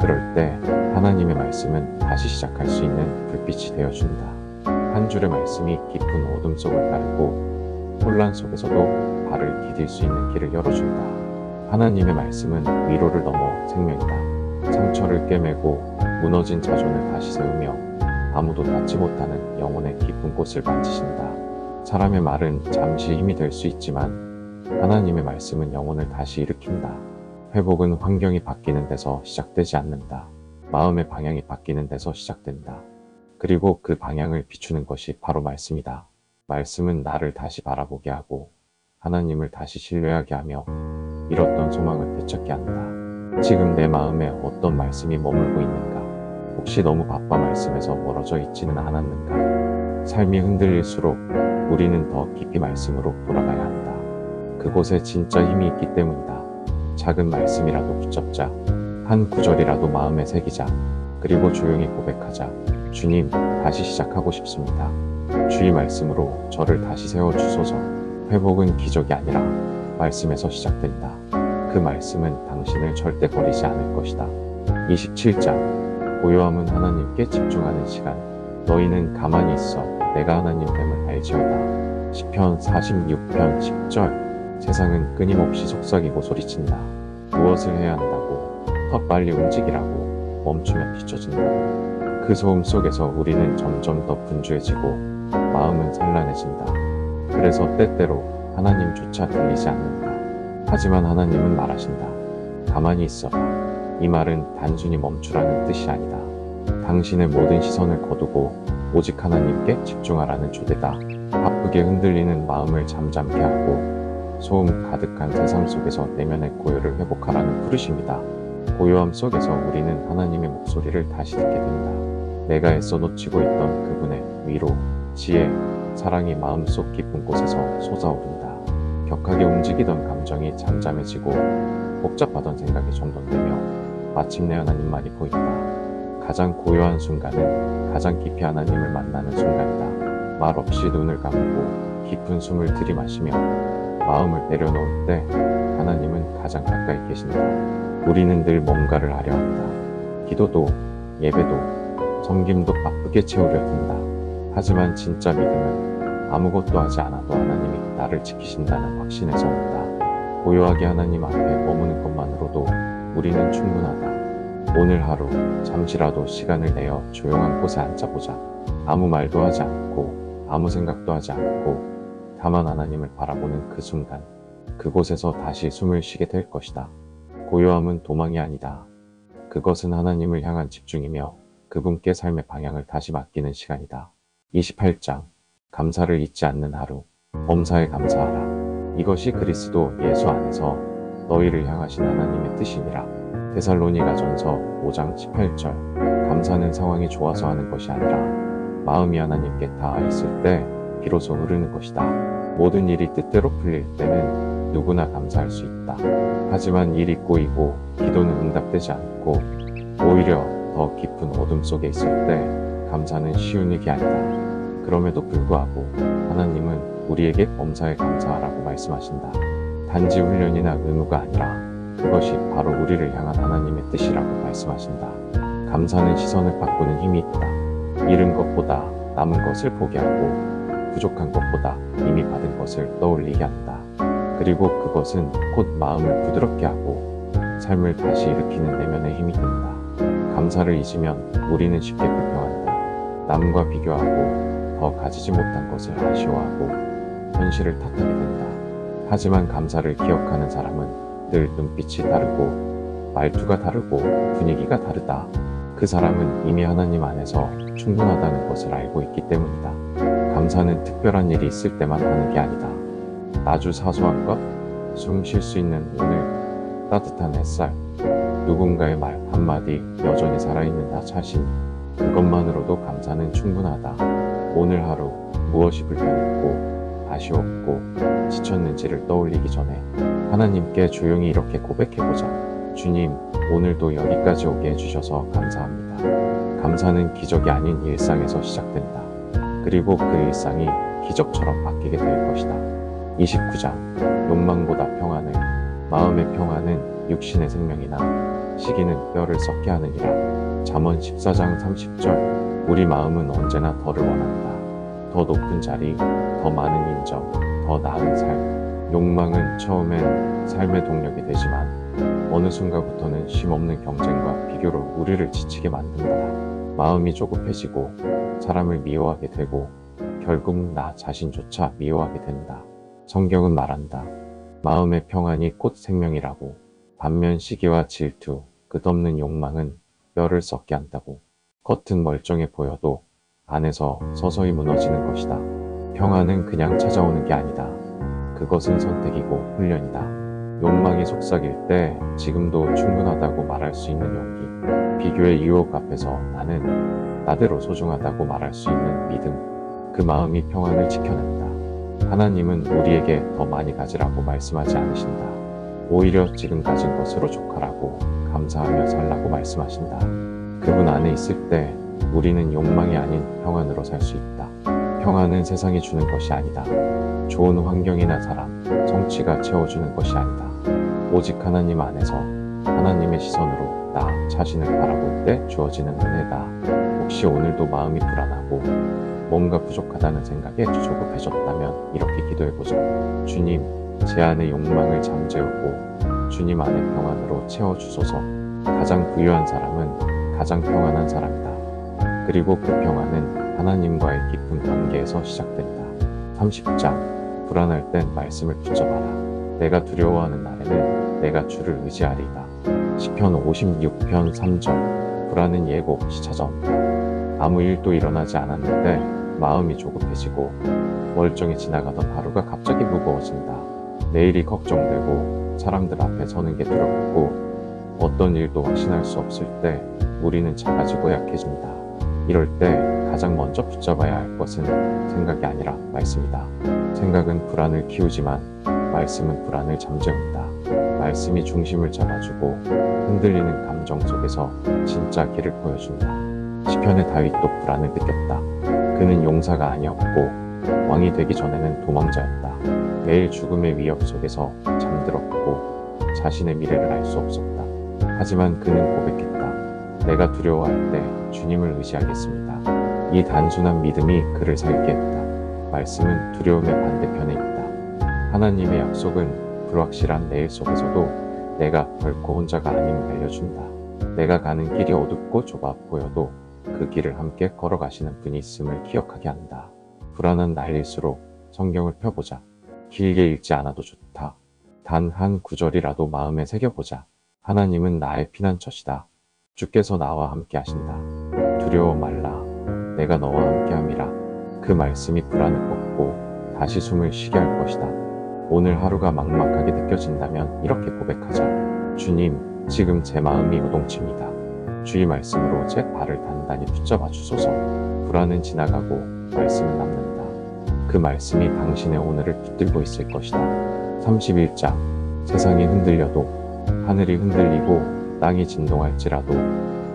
그럴 때 하나님의 말씀은 다시 시작할 수 있는 불빛이 되어준다. 한 줄의 말씀이 깊은 어둠 속을 가르고 혼란 속에서도 발을 디딜 수 있는 길을 열어준다. 하나님의 말씀은 위로를 넘어 생명이다. 상처를 꿰매고 무너진 자존을 다시 세우며 아무도 닿지 못하는 영혼의 깊은 곳을 만지신다. 사람의 말은 잠시 힘이 될 수 있지만 하나님의 말씀은 영혼을 다시 일으킨다. 회복은 환경이 바뀌는 데서 시작되지 않는다. 마음의 방향이 바뀌는 데서 시작된다. 그리고 그 방향을 비추는 것이 바로 말씀이다. 말씀은 나를 다시 바라보게 하고 하나님을 다시 신뢰하게 하며 잃었던 소망을 되찾게 한다. 지금 내 마음에 어떤 말씀이 머물고 있는가? 혹시 너무 바빠 말씀에서 멀어져 있지는 않았는가? 삶이 흔들릴수록 우리는 더 깊이 말씀으로 돌아가야 한다. 그곳에 진짜 힘이 있기 때문이다. 작은 말씀이라도 붙잡자. 한 구절이라도 마음에 새기자. 그리고 조용히 고백하자. 주님, 다시 시작하고 싶습니다. 주의 말씀으로 저를 다시 세워주소서. 회복은 기적이 아니라 말씀에서 시작된다. 그 말씀은 당신을 절대 버리지 않을 것이다. 27장 고요함은 하나님께 집중하는 시간. 너희는 가만히 있어 내가 하나님됨을 알지어다. 시편 46편 10절 세상은 끊임없이 속삭이고 소리친다. 무엇을 해야 한다고, 더 빨리 움직이라고, 멈추면 뒤처진다. 그 소음 속에서 우리는 점점 더 분주해지고 마음은 산란해진다. 그래서 때때로 하나님조차 들리지 않는다. 하지만 하나님은 말하신다. 가만히 있어라. 이 말은 단순히 멈추라는 뜻이 아니다. 당신의 모든 시선을 거두고 오직 하나님께 집중하라는 조대다. 바쁘게 흔들리는 마음을 잠잠케 하고 소음 가득한 세상 속에서 내면의 고요를 회복하라는 부르심이다. 고요함 속에서 우리는 하나님의 목소리를 다시 듣게 된다. 내가 애써 놓치고 있던 그분의 위로, 지혜, 사랑이 마음속 깊은 곳에서 솟아오른다. 격하게 움직이던 감정이 잠잠해지고 복잡하던 생각이 정돈되며 마침내 하나님 말이 보인다. 가장 고요한 순간은 가장 깊이 하나님을 만나는 순간이다. 말 없이 눈을 감고 깊은 숨을 들이마시며 마음을 내려놓을 때 하나님은 가장 가까이 계신다. 우리는 늘 뭔가를 하려 한다. 기도도 예배도 섬김도 바쁘게 채우려 든다. 하지만 진짜 믿음은 아무것도 하지 않아도 하나님이 나를 지키신다는 확신에서 온다. 고요하게 하나님 앞에 머무는 것만으로도 우리는 충분하다. 오늘 하루 잠시라도 시간을 내어 조용한 곳에 앉아보자. 아무 말도 하지 않고 아무 생각도 하지 않고 다만 하나님을 바라보는 그 순간 그곳에서 다시 숨을 쉬게 될 것이다. 고요함은 도망이 아니다. 그것은 하나님을 향한 집중이며 그분께 삶의 방향을 다시 맡기는 시간이다. 28장 감사를 잊지 않는 하루. 범사에 감사하라. 이것이 그리스도 예수 안에서 너희를 향하신 하나님의 뜻이니라. 데살로니가전서 5장 18절 감사는 상황이 좋아서 하는 것이 아니라 마음이 하나님께 닿아 있을 때 비로소 흐르는 것이다. 모든 일이 뜻대로 풀릴 때는 누구나 감사할 수 있다. 하지만 일이 꼬이고 기도는 응답되지 않고 오히려 더 깊은 어둠 속에 있을 때 감사는 쉬운 일이 아니다. 그럼에도 불구하고 하나님은 우리에게 범사에 감사하라고 말씀하신다. 단지 훈련이나 의무가 아니라 그것이 바로 우리를 향한 하나님의 뜻이라고 말씀하신다. 감사는 시선을 바꾸는 힘이 있다. 잃은 것보다 남은 것을 포기하고 부족한 것보다 이미 받은 것을 떠올리게 한다. 그리고 그것은 곧 마음을 부드럽게 하고 삶을 다시 일으키는 내면의 힘이 된다. 감사를 잊으면 우리는 쉽게 불평한다. 남과 비교하고 더 가지지 못한 것을 아쉬워하고 현실을 탓하게 된다. 하지만 감사를 기억하는 사람은 늘 눈빛이 다르고 말투가 다르고 분위기가 다르다. 그 사람은 이미 하나님 안에서 충분하다는 것을 알고 있기 때문이다. 감사는 특별한 일이 있을 때만 하는 게 아니다. 아주 사소한 것, 숨 쉴 수 있는 오늘, 따뜻한 햇살, 누군가의 말 한마디 여전히 살아있는 나 자신, 그것만으로도 감사는 충분하다. 오늘 하루 무엇이 불편했고 아쉬웠고 지쳤는지를 떠올리기 전에 하나님께 조용히 이렇게 고백해보자. 주님, 오늘도 여기까지 오게 해주셔서 감사합니다. 감사는 기적이 아닌 일상에서 시작된다. 그리고 그 일상이 기적처럼 바뀌게 될 것이다. 29장 욕망보다 평안을. 마음의 평안은 육신의 생명이나 시기는 뼈를 썩게 하느니라. 잠언 14장 30절. 우리 마음은 언제나 더를 원한다. 더 높은 자리, 더 많은 인정, 더 나은 삶. 욕망은 처음엔 삶의 동력이 되지만 어느 순간부터는 쉼없는 경쟁과 비교로 우리를 지치게 만든다. 마음이 조급해지고 사람을 미워하게 되고 결국 나 자신조차 미워하게 된다. 성경은 말한다. 마음의 평안이 곧 생명이라고. 반면 시기와 질투, 끝없는 욕망은 뼈를 썩게 한다고. 겉은 멀쩡해 보여도 안에서 서서히 무너지는 것이다. 평안은 그냥 찾아오는 게 아니다. 그것은 선택이고 훈련이다. 욕망이 속삭일 때 지금도 충분하다고 말할 수 있는 용기, 비교의 유혹 앞에서 나는 나대로 소중하다고 말할 수 있는 믿음, 그 마음이 평안을 지켜낸다. 하나님은 우리에게 더 많이 가지라고 말씀하지 않으신다. 오히려 지금 가진 것으로 족하라고 감사하며 살라고 말씀하신다. 그분 안에 있을 때 우리는 욕망이 아닌 평안으로 살 수 있다. 평안은 세상이 주는 것이 아니다. 좋은 환경이나 사람, 성취가 채워주는 것이 아니다. 오직 하나님 안에서 하나님의 시선으로 나 자신을 바라볼 때 주어지는 은혜다. 혹시 오늘도 마음이 불안하고 뭔가 부족하다는 생각에 조급해졌다면 이렇게 기도해보자. 주님, 제 안의 욕망을 잠재우고 주님 안의 평안으로 채워주소서. 가장 부유한 사람은 가장 평안한 사람이다. 그리고 그 평안은 하나님과의 깊은 관계에서 시작된다. 30장 불안할 땐 말씀을 붙잡아라. 내가 두려워하는 날에는 내가 주를 의지하리이다. 시편 56편 3절. 불안은 예고 없이 찾아온다. 아무 일도 일어나지 않았는데 마음이 조급해지고 멀쩡히 지나가던 하루가 갑자기 무거워진다. 내일이 걱정되고 사람들 앞에 서는 게 두렵고 어떤 일도 확신할 수 없을 때 우리는 작아지고 약해진다. 이럴 때 가장 먼저 붙잡아야 할 것은 생각이 아니라 말씀이다. 생각은 불안을 키우지만 말씀은 불안을 잠재운다. 말씀이 중심을 잡아주고 흔들리는 감정 속에서 진짜 길을 보여준다. 시편의 다윗도 불안을 느꼈다. 그는 용사가 아니었고 왕이 되기 전에는 도망자였다. 매일 죽음의 위협 속에서 잠들었고 자신의 미래를 알 수 없었다. 하지만 그는 고백했다. 내가 두려워할 때 주님을 의지하겠습니다. 이 단순한 믿음이 그를 살게 했다. 말씀은 두려움의 반대편에 있다. 하나님의 약속은 불확실한 내일 속에서도 내가 결코 혼자가 아님을 알려준다. 내가 가는 길이 어둡고 좁아 보여도 그 길을 함께 걸어가시는 분이 있음을 기억하게 한다. 불안한 날일수록 성경을 펴보자. 길게 읽지 않아도 좋다. 단 한 구절이라도 마음에 새겨보자. 하나님은 나의 피난처시다. 주께서 나와 함께 하신다. 두려워 말라. 내가 너와 함께 함이라. 그 말씀이 불안을 꺾고 다시 숨을 쉬게 할 것이다. 오늘 하루가 막막하게 느껴진다면 이렇게 고백하자. 주님, 지금 제 마음이 요동칩니다. 주의 말씀으로 제 발을 단단히 붙잡아 주소서. 불안은 지나가고 말씀은 남는다. 그 말씀이 당신의 오늘을 붙들고 있을 것이다. 31장. 세상이 흔들려도 하늘이 흔들리고 땅이 진동할지라도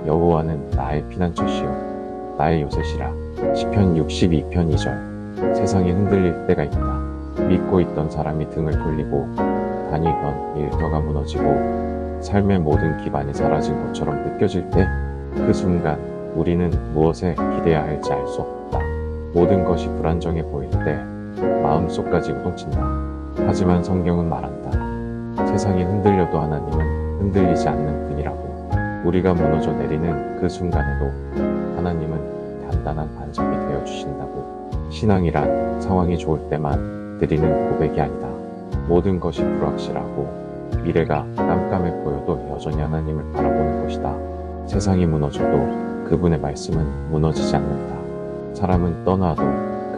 여호와는 나의 피난처시요 나의 요새시라. 시편 62편 2절. 세상이 흔들릴 때가 있다. 믿고 있던 사람이 등을 돌리고 다니던 일터가 무너지고 삶의 모든 기반이 사라진 것처럼 느껴질 때 그 순간 우리는 무엇에 기대야 할지 알 수 없다. 모든 것이 불안정해 보일 때 마음속까지 우동친다. 하지만 성경은 말한다. 세상이 흔들려도 하나님은 흔들리지 않는 분이라고. 우리가 무너져 내리는 그 순간에도 하나님은 단단한 반석이 되어 주신다고. 신앙이란 상황이 좋을 때만 드리는 고백이 아니다. 모든 것이 불확실하고 미래가 깜깜해 보여도 여전히 하나님을 바라보는 것이다. 세상이 무너져도 그분의 말씀은 무너지지 않는다. 사람은 떠나도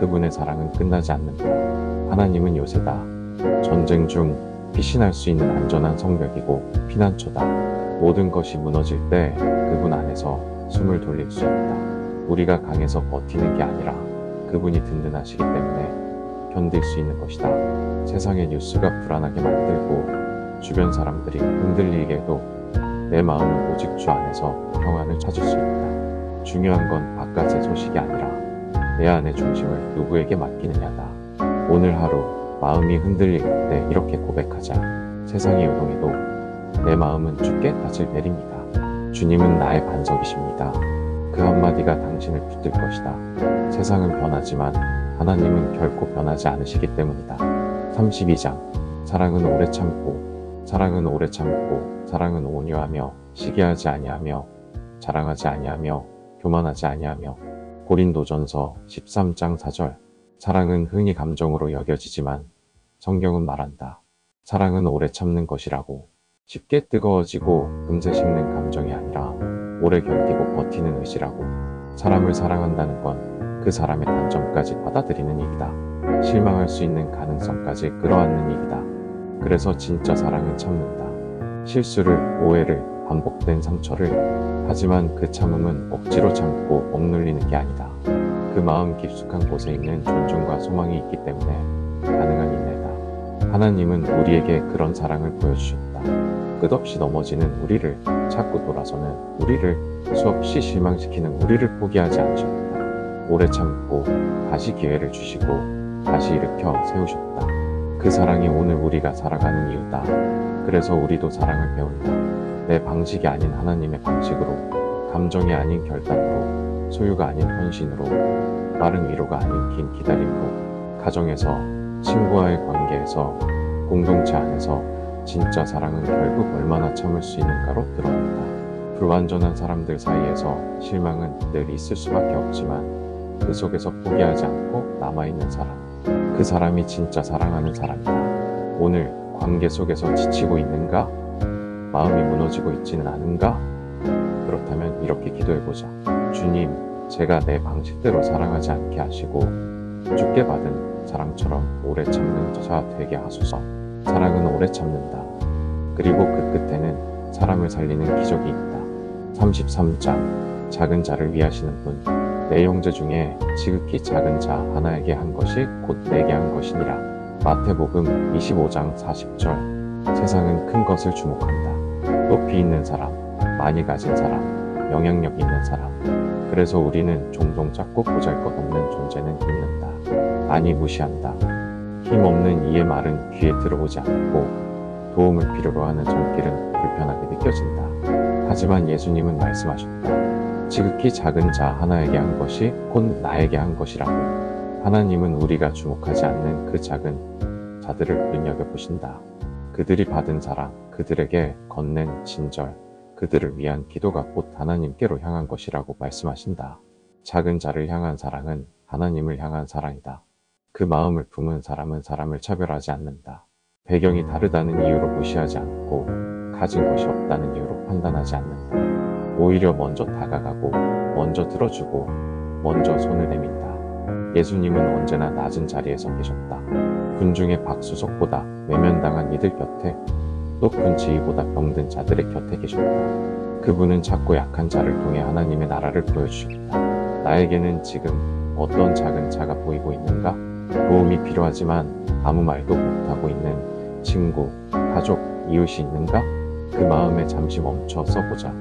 그분의 사랑은 끝나지 않는다. 하나님은 요새다. 전쟁 중 피신할 수 있는 안전한 성벽이고 피난처다. 모든 것이 무너질 때 그분 안에서 숨을 돌릴 수 있다. 우리가 강해서 버티는 게 아니라 그분이 든든하시기 때문에 견딜 수 있는 것이다. 세상의 뉴스가 불안하게 만들고 주변 사람들이 흔들리게 해도 내 마음은 오직 주 안에서 평안을 찾을 수 있다. 중요한 건 바깥의 소식이 아니라 내 안의 중심을 누구에게 맡기느냐다. 오늘 하루 마음이 흔들릴 때 이렇게 고백하자. 세상이 요동해도 내 마음은 주께 닻을 내립니다. 주님은 나의 반석이십니다. 그 한마디가 당신을 붙들 것이다. 세상은 변하지만 하나님은 결코 변하지 않으시기 때문이다. 32장. 사랑은 오래 참고 사랑은 오래 참고 사랑은 온유하며 시기하지 아니하며 자랑하지 아니하며 교만하지 아니하며. 고린도전서 13장 4절. 사랑은 흔히 감정으로 여겨지지만 성경은 말한다. 사랑은 오래 참는 것이라고. 쉽게 뜨거워지고 금세 식는 감정이 아니라 오래 견디고 버티는 의지라고. 사람을 사랑한다는 건 그 사람의 단점까지 받아들이는 일이다. 실망할 수 있는 가능성까지 끌어안는 일이다. 그래서 진짜 사랑은 참는다. 실수를, 오해를, 반복된 상처를. 하지만 그 참음은 억지로 참고 억눌리는 게 아니다. 그 마음 깊숙한 곳에 있는 존중과 소망이 있기 때문에 가능한 인내다. 하나님은 우리에게 그런 사랑을 보여주셨다. 끝없이 넘어지는 우리를 찾고 돌아서는 우리를, 수없이 실망시키는 우리를 포기하지 않으셨다. 오래 참고 다시 기회를 주시고 다시 일으켜 세우셨다. 그 사랑이 오늘 우리가 살아가는 이유다. 그래서 우리도 사랑을 배운다. 내 방식이 아닌 하나님의 방식으로, 감정이 아닌 결단으로, 소유가 아닌 헌신으로, 빠른 위로가 아닌 긴 기다림으로. 가정에서, 친구와의 관계에서, 공동체 안에서 진짜 사랑은 결국 얼마나 참을 수 있는가로 드러난다. 불완전한 사람들 사이에서 실망은 늘 있을 수밖에 없지만 그 속에서 포기하지 않고 남아있는 사람, 그 사람이 진짜 사랑하는 사람이다. 오늘 관계 속에서 지치고 있는가? 마음이 무너지고 있지는 않은가? 그렇다면 이렇게 기도해보자. 주님, 제가 내 방식대로 사랑하지 않게 하시고 주께 받은 사랑처럼 오래 참는 자 되게 하소서. 사랑은 오래 참는다. 그리고 그 끝에는 사람을 살리는 기적이 있다. 33장. 작은 자를 위하시는 분. 내 형제 중에 지극히 작은 자 하나에게 한 것이 곧 내게 한 것이니라. 마태복음 25장 40절. 세상은 큰 것을 주목한다. 높이 있는 사람, 많이 가진 사람, 영향력 있는 사람. 그래서 우리는 종종 작고 보잘것없는 존재는 잊는다. 아니 무시한다. 힘없는 이의 말은 귀에 들어오지 않고 도움을 필요로 하는 손길은 불편하게 느껴진다. 하지만 예수님은 말씀하셨다. 지극히 작은 자 하나에게 한 것이 곧 나에게 한 것이라고. 하나님은 우리가 주목하지 않는 그 작은 자들을 눈여겨보신다. 그들이 받은 사랑, 그들에게 건넨 친절, 그들을 위한 기도가 곧 하나님께로 향한 것이라고 말씀하신다. 작은 자를 향한 사랑은 하나님을 향한 사랑이다. 그 마음을 품은 사람은 사람을 차별하지 않는다. 배경이 다르다는 이유로 무시하지 않고 가진 것이 없다는 이유로 판단하지 않는다. 오히려 먼저 다가가고 먼저 들어주고 먼저 손을 내민다. 예수님은 언제나 낮은 자리에서 계셨다. 군중의 박수석보다 외면당한 이들 곁에, 높은 지위보다 병든 자들의 곁에 계셨다. 그분은 작고 약한 자를 통해 하나님의 나라를 보여주셨다. 나에게는 지금 어떤 작은 자가 보이고 있는가? 도움이 필요하지만 아무 말도 못하고 있는 친구, 가족, 이웃이 있는가? 그 마음에 잠시 멈춰 써보자.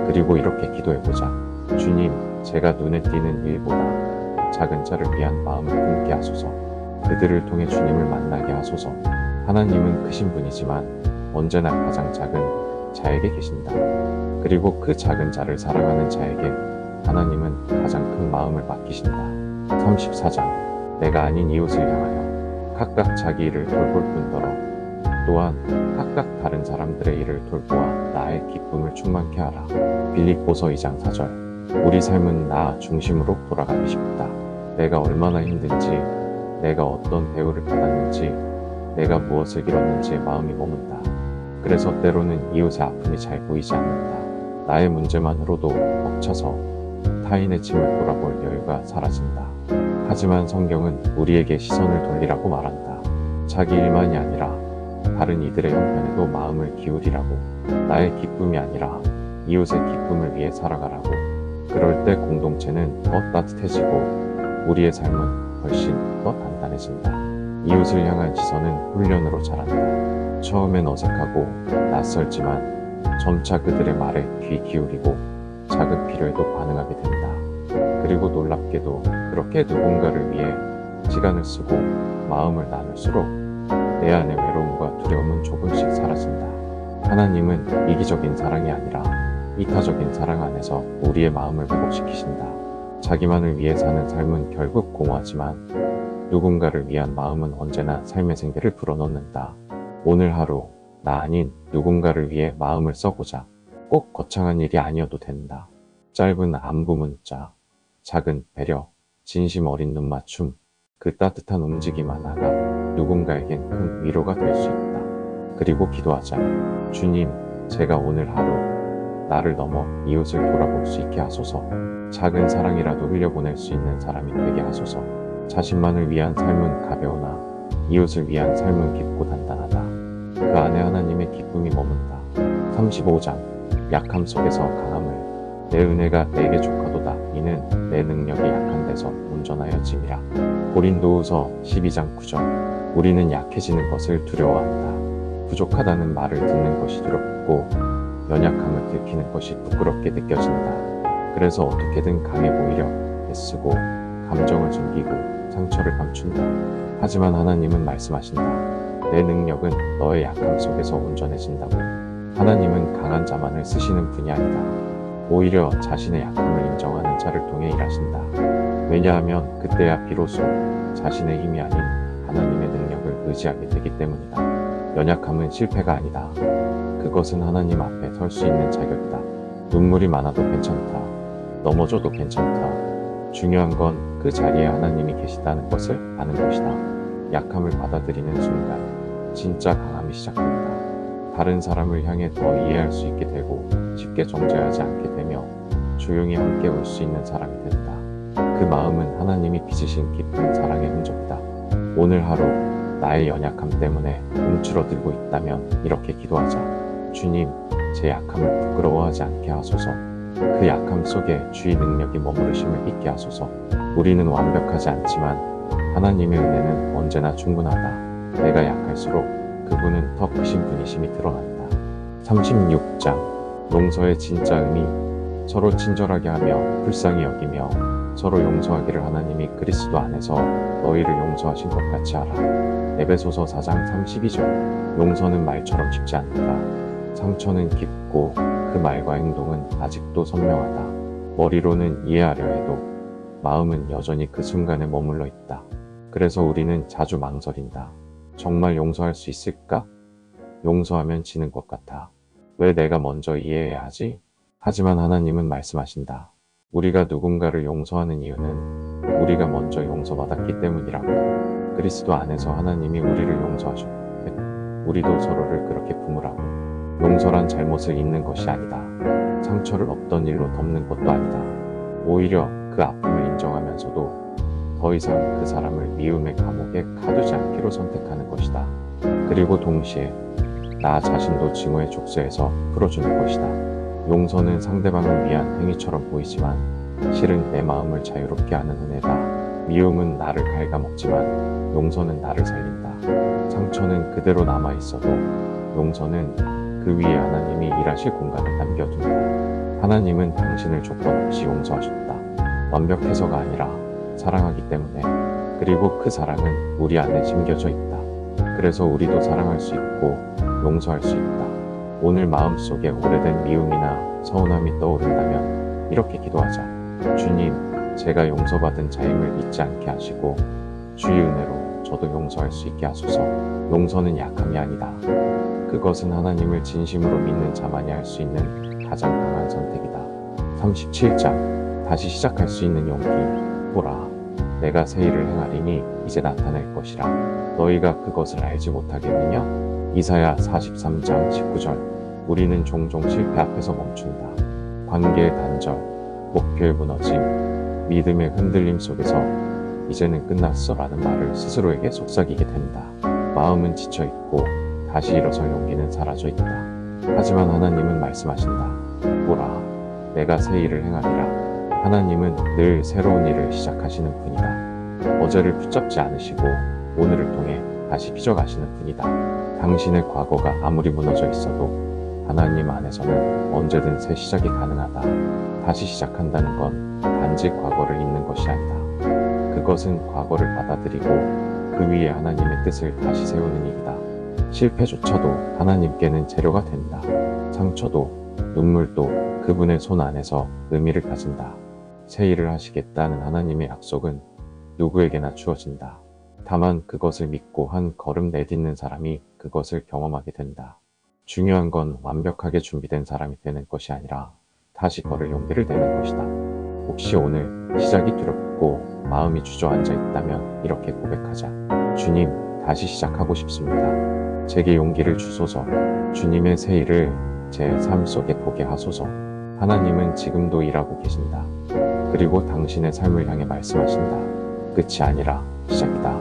그리고 이렇게 기도해보자. 주님, 제가 눈에 띄는 일보다 작은 자를 위한 마음을 품게 하소서. 그들을 통해 주님을 만나게 하소서. 하나님은 크신 분이지만 언제나 가장 작은 자에게 계신다. 그리고 그 작은 자를 사랑하는 자에게 하나님은 가장 큰 마음을 맡기신다. 34장. 내가 아닌 이웃을 향하여 각각 자기 일을 돌볼 뿐더러 또한 각각 다른 사람들의 일을 돌보아 나의 기쁨을 충만케 하라. 빌립보서 2장 4절. 우리 삶은 나 중심으로 돌아가기 쉽다. 내가 얼마나 힘든지, 내가 어떤 대우를 받았는지, 내가 무엇을 잃었는지에 마음이 머문다. 그래서 때로는 이웃의 아픔이 잘 보이지 않는다. 나의 문제만으로도 벅차서 타인의 짐을 돌아볼 여유가 사라진다. 하지만 성경은 우리에게 시선을 돌리라고 말한다. 자기 일만이 아니라 다른 이들의 형편에도 마음을 기울이라고. 나의 기쁨이 아니라 이웃의 기쁨을 위해 살아가라고. 그럴 때 공동체는 더 따뜻해지고 우리의 삶은 훨씬 더 단단해진다. 이웃을 향한 시선은 훈련으로 자란다. 처음엔 어색하고 낯설지만 점차 그들의 말에 귀 기울이고 작은 필요에도 반응하게 된다. 그리고 놀랍게도 그렇게 누군가를 위해 시간을 쓰고 마음을 나눌수록 내 안의 외로움과 두려움은 조금씩 사라진다. 하나님은 이기적인 사랑이 아니라 이타적인 사랑 안에서 우리의 마음을 회복시키신다. 자기만을 위해 사는 삶은 결국 공허하지만 누군가를 위한 마음은 언제나 삶의 생기를 불어넣는다. 오늘 하루 나 아닌 누군가를 위해 마음을 써보자. 꼭 거창한 일이 아니어도 된다. 짧은 안부 문자, 작은 배려, 진심 어린 눈맞춤, 그 따뜻한 움직임 하나가 누군가에겐 큰 위로가 될 수 있다. 그리고 기도하자. 주님, 제가 오늘 하루 나를 넘어 이웃을 돌아볼 수 있게 하소서. 작은 사랑이라도 흘려보낼 수 있는 사람이 되게 하소서. 자신만을 위한 삶은 가벼우나 이웃을 위한 삶은 깊고 단단하다. 그 안에 하나님의 기쁨이 머문다. 35장. 약함 속에서 강함을. 내 은혜가 내게 족하도다. 이는 내 능력이 약한 데서 온전하여 짐이라. 고린도후서 12장 9절. 우리는 약해지는 것을 두려워한다. 부족하다는 말을 듣는 것이 두렵고 연약함을 들키는 것이 부끄럽게 느껴진다. 그래서 어떻게든 강해 보이려 애쓰고 감정을 숨기고 상처를 감춘다. 하지만 하나님은 말씀하신다. 내 능력은 너의 약함 속에서 온전해진다고. 하나님은 강한 자만을 쓰시는 분이 아니다. 오히려 자신의 약함을 인정하는 자를 통해 일하신다. 왜냐하면 그때야 비로소 자신의 힘이 아닌 하나님의 능력을 의지하게 되기 때문이다. 연약함은 실패가 아니다. 그것은 하나님 앞에 설 수 있는 자격이다. 눈물이 많아도 괜찮다. 넘어져도 괜찮다. 중요한 건 그 자리에 하나님이 계시다는 것을 아는 것이다. 약함을 받아들이는 순간 진짜 강함이 시작된다. 다른 사람을 향해 더 이해할 수 있게 되고 쉽게 정죄하지 않게 되며 조용히 함께 올 수 있는 사람이 된다. 그 마음은 하나님이 빚으신 깊은 사랑의 흔적이다. 오늘 하루 나의 연약함 때문에 움츠러들고 있다면 이렇게 기도하자. 주님, 제 약함을 부끄러워하지 않게 하소서. 그 약함 속에 주의 능력이 머무르심을 잊게 하소서. 우리는 완벽하지 않지만 하나님의 은혜는 언제나 충분하다. 내가 약할수록 그분은 더 크신 분이심이 드러난다. 36장. 용서의 진짜 의미. 서로 친절하게 하며 불쌍히 여기며 서로 용서하기를 하나님이 그리스도 안에서 너희를 용서하신 것 같이 하라. 에베소서 4장 32절. 용서는 말처럼 쉽지 않다. 상처는 깊고 그 말과 행동은 아직도 선명하다. 머리로는 이해하려 해도 마음은 여전히 그 순간에 머물러 있다. 그래서 우리는 자주 망설인다. 정말 용서할 수 있을까? 용서하면 지는 것 같아. 왜 내가 먼저 이해해야 하지? 하지만 하나님은 말씀하신다. 우리가 누군가를 용서하는 이유는 우리가 먼저 용서받았기 때문이라고. 그리스도 안에서 하나님이 우리를 용서하셨고 우리도 서로를 그렇게 품으라고. 용서란 잘못을 잊는 것이 아니다. 상처를 없던 일로 덮는 것도 아니다. 오히려 그 아픔을 인정하면서도 더 이상 그 사람을 미움의 감옥에 가두지 않기로 선택하는 것이다. 그리고 동시에 나 자신도 증오의 족쇄에서 풀어주는 것이다. 용서는 상대방을 위한 행위처럼 보이지만 실은 내 마음을 자유롭게 하는 은혜다. 미움은 나를 갉아먹지만 용서는 나를 살린다. 상처는 그대로 남아있어도 용서는 그 위에 하나님이 일하실 공간을 남겨둔다. 하나님은 당신을 조건 없이 용서하셨다. 완벽해서가 아니라 사랑하기 때문에. 그리고 그 사랑은 우리 안에 심겨져 있다. 그래서 우리도 사랑할 수 있고 용서할 수 있다. 오늘 마음속에 오래된 미움이나 서운함이 떠오른다면 이렇게 기도하자. 주님, 제가 용서받은 자임을 잊지 않게 하시고 주의 은혜로 저도 용서할 수 있게 하소서. 용서는 약함이 아니다. 그것은 하나님을 진심으로 믿는 자만이 할 수 있는 가장 강한 선택이다. 37장 다시 시작할 수 있는 용기. 보라, 내가 새 일을 행하리니 이제 나타낼 것이라. 너희가 그것을 알지 못하겠느냐? 이사야 43장 19절. 우리는 종종 실패 앞에서 멈춘다. 관계의 단절, 목표의 무너짐, 믿음의 흔들림 속에서 이제는 끝났어 라는 말을 스스로에게 속삭이게 된다. 마음은 지쳐있고 다시 일어설 용기는 사라져 있다. 하지만 하나님은 말씀하신다. 보라, 내가 새 일을 행하리라. 하나님은 늘 새로운 일을 시작하시는 분이다. 어제를 붙잡지 않으시고 오늘을 통해 다시 빚어가시는 분이다. 당신의 과거가 아무리 무너져 있어도 하나님 안에서는 언제든 새 시작이 가능하다. 다시 시작한다는 건 단지 과거를 잊는 것이 아니다. 그것은 과거를 받아들이고 그 위에 하나님의 뜻을 다시 세우는 일이다. 실패조차도 하나님께는 재료가 된다. 상처도 눈물도 그분의 손 안에서 의미를 가진다. 새 일을 하시겠다는 하나님의 약속은 누구에게나 주어진다. 다만 그것을 믿고 한 걸음 내딛는 사람이 그것을 경험하게 된다. 중요한 건 완벽하게 준비된 사람이 되는 것이 아니라 다시 걸을 용기를 내는 것이다. 혹시 오늘 시작이 두렵고 마음이 주저앉아 있다면 이렇게 고백하자. 주님, 다시 시작하고 싶습니다. 제게 용기를 주소서. 주님의 새 일을 제 삶 속에 보게 하소서. 하나님은 지금도 일하고 계신다. 그리고 당신의 삶을 향해 말씀하신다. 끝이 아니라 시작이다.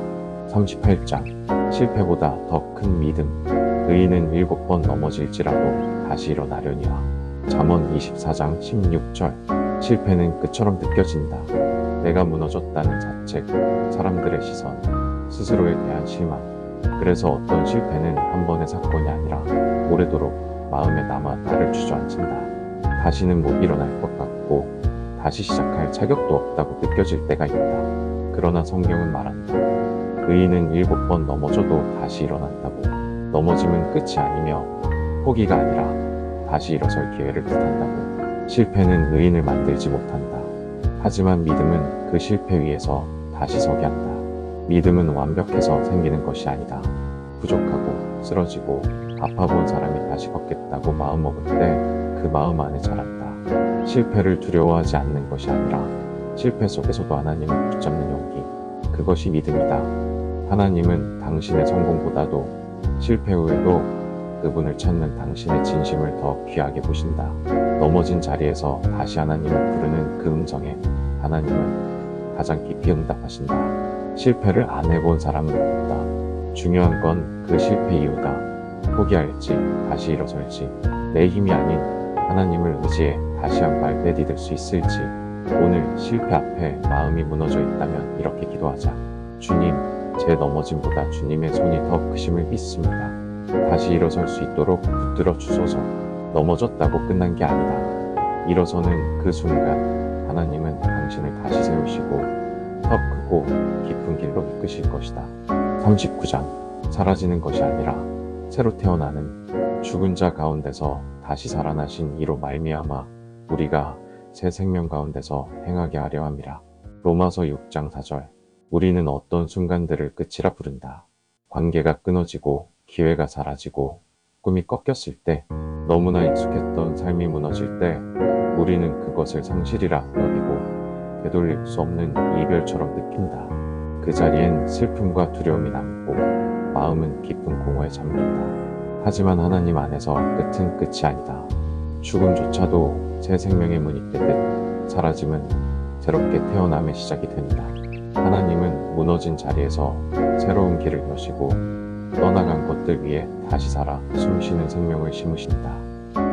38장 실패보다 더 큰 믿음. 의인은 7번 넘어질지라도 다시 일어나려니와. 잠언 24장 16절. 실패는 끝처럼 느껴진다. 내가 무너졌다는 자책, 사람들의 시선, 스스로에 대한 실망. 그래서 어떤 실패는 한 번의 사건이 아니라 오래도록 마음에 남아 나를 주저앉힌다. 다시는 못 일어날 것 같고 다시 시작할 자격도 없다고 느껴질 때가 있다. 그러나 성경은 말한다. 의인은 7번 넘어져도 다시 일어난다고. 넘어짐은 끝이 아니며 포기가 아니라 다시 일어설 기회를 뜻한다고. 실패는 의인을 만들지 못한다. 하지만 믿음은 그 실패 위에서 다시 서게 한다. 믿음은 완벽해서 생기는 것이 아니다. 부족하고 쓰러지고 아파본 사람이 다시 걷겠다고 마음먹을 때 그 마음 안에 자란다. 실패를 두려워하지 않는 것이 아니라 실패 속에서도 하나님을 붙잡는 용기. 그것이 믿음이다. 하나님은 당신의 성공보다도 실패 후에도 그분을 찾는 당신의 진심을 더 귀하게 보신다. 넘어진 자리에서 다시 하나님을 부르는 그 음성에 하나님은 가장 깊이 응답하신다. 실패를 안 해본 사람은 없다. 중요한 건 그 실패 이유다. 포기할지 다시 일어설지 내 힘이 아닌 하나님을 의지해 다시 한 발 내디딜 수 있을지. 오늘 실패 앞에 마음이 무너져 있다면 이렇게 기도하자. 주님, 제 넘어짐보다 주님의 손이 더 크심을 믿습니다. 다시 일어설 수 있도록 붙들어 주소서. 넘어졌다고 끝난 게 아니다. 일어서는 그 순간 하나님은 당신을 다시 세우시고 더 크고 깊은 길로 이끄실 것이다. 39장 사라지는 것이 아니라 새로 태어나는. 죽은 자 가운데서 다시 살아나신 이로 말미암아 우리가 새 생명 가운데서 행하게 하려 함이라. 로마서 6장 4절. 우리는 어떤 순간들을 끝이라 부른다. 관계가 끊어지고 기회가 사라지고 꿈이 꺾였을 때, 너무나 익숙했던 삶이 무너질 때 우리는 그것을 상실이라 여기고 되돌릴 수 없는 이별처럼 느낀다. 그 자리엔 슬픔과 두려움이 남고 마음은 깊은 공허에 잠긴다. 하지만 하나님 안에서 끝은 끝이 아니다. 죽음조차도 새 생명의 문이 떼듯 사라짐은 새롭게 태어남의 시작이 된다. 하나님은 무너진 자리에서 새로운 길을 여시고 떠나간 것들 위에 다시 살아 숨쉬는 생명을 심으신다.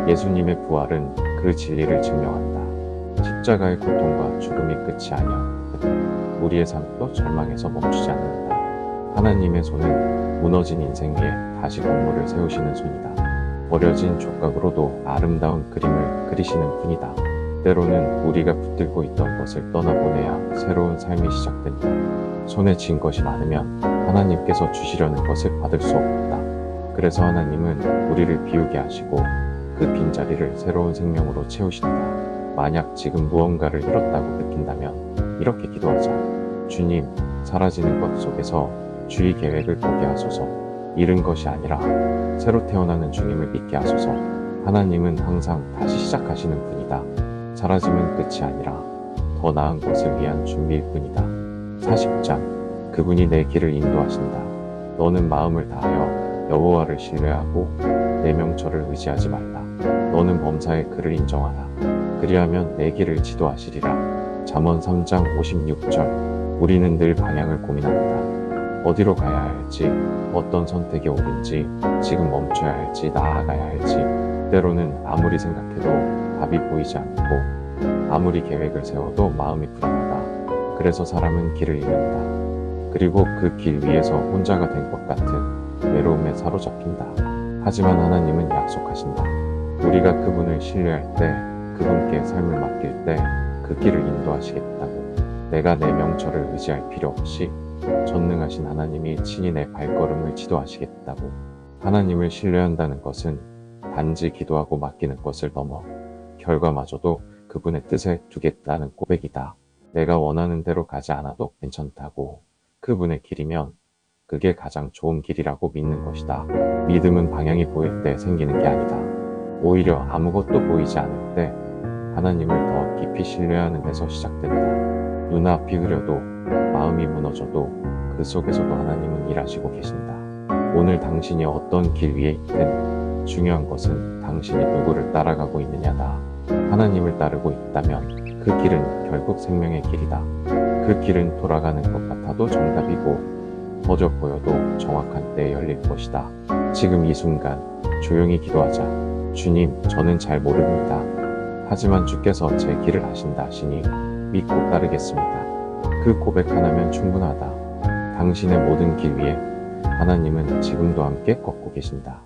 예수님의 부활은 그 진리를 증명한다. 십자가의 고통과 죽음이 끝이 아니야. 우리의 삶도 절망에서 멈추지 않는다. 하나님의 손은 무너진 인생 위에 다시 건물을 세우시는 손이다. 버려진 촉각으로도 아름다운 그림을 그리시는 분이다. 때로는 우리가 붙들고 있던 것을 떠나보내야 새로운 삶이 시작된다. 손에 쥔 것이 많으면 하나님께서 주시려는 것을 받을 수 없다. 그래서 하나님은 우리를 비우게 하시고 그 빈자리를 새로운 생명으로 채우신다. 만약 지금 무언가를 잃었다고 느낀다면 이렇게 기도하자. 주님, 사라지는 것 속에서 주의 계획을 보게 하소서. 잃은 것이 아니라 새로 태어나는 주님을 믿게 하소서. 하나님은 항상 다시 시작하시는 분이다. 사라짐은 끝이 아니라 더 나은 것을 위한 준비일 뿐이다. 40장. 그분이 내 길을 인도하신다. 너는 마음을 다하여 여호와를 신뢰하고 내 명철을 의지하지 말라. 너는 범사의 그를 인정하라. 그리하면 내 길을 지도하시리라. 잠언 3장 56절. 우리는 늘 방향을 고민합니다. 어디로 가야 할지, 어떤 선택이 옳은지, 지금 멈춰야 할지, 나아가야 할지. 때로는 아무리 생각해도 답이 보이지 않고, 아무리 계획을 세워도 마음이 불안하다. 그래서 사람은 길을 잃는다. 그리고 그 길 위에서 혼자가 된 것 같은 외로움에 사로잡힌다. 하지만 하나님은 약속하신다. 우리가 그분을 신뢰할 때, 그분께 삶을 맡길 때 그 길을 인도하시겠다고. 내가 내 명철을 의지할 필요 없이 전능하신 하나님이 친히 내 발걸음을 지도하시겠다고. 하나님을 신뢰한다는 것은 단지 기도하고 맡기는 것을 넘어 결과마저도 그분의 뜻에 두겠다는 고백이다. 내가 원하는 대로 가지 않아도 괜찮다고. 그분의 길이면 그게 가장 좋은 길이라고 믿는 것이다. 믿음은 방향이 보일 때 생기는 게 아니다. 오히려 아무것도 보이지 않을 때 하나님을 더 깊이 신뢰하는 데서 시작된다. 눈앞이 흐려도 마음이 무너져도 그 속에서도 하나님은 일하시고 계신다. 오늘 당신이 어떤 길 위에 있든 중요한 것은 당신이 누구를 따라가고 있느냐다. 하나님을 따르고 있다면 그 길은 결국 생명의 길이다. 그 길은 돌아가는 것 같아도 정답이고 터져 보여도 정확한 때에 열릴 것이다. 지금 이 순간 조용히 기도하자. 주님, 저는 잘 모릅니다. 하지만 주께서 제 길을 아신다 하시니 믿고 따르겠습니다. 그 고백 하나면 충분하다. 당신의 모든 길 위에 하나님은 지금도 함께 걷고 계신다.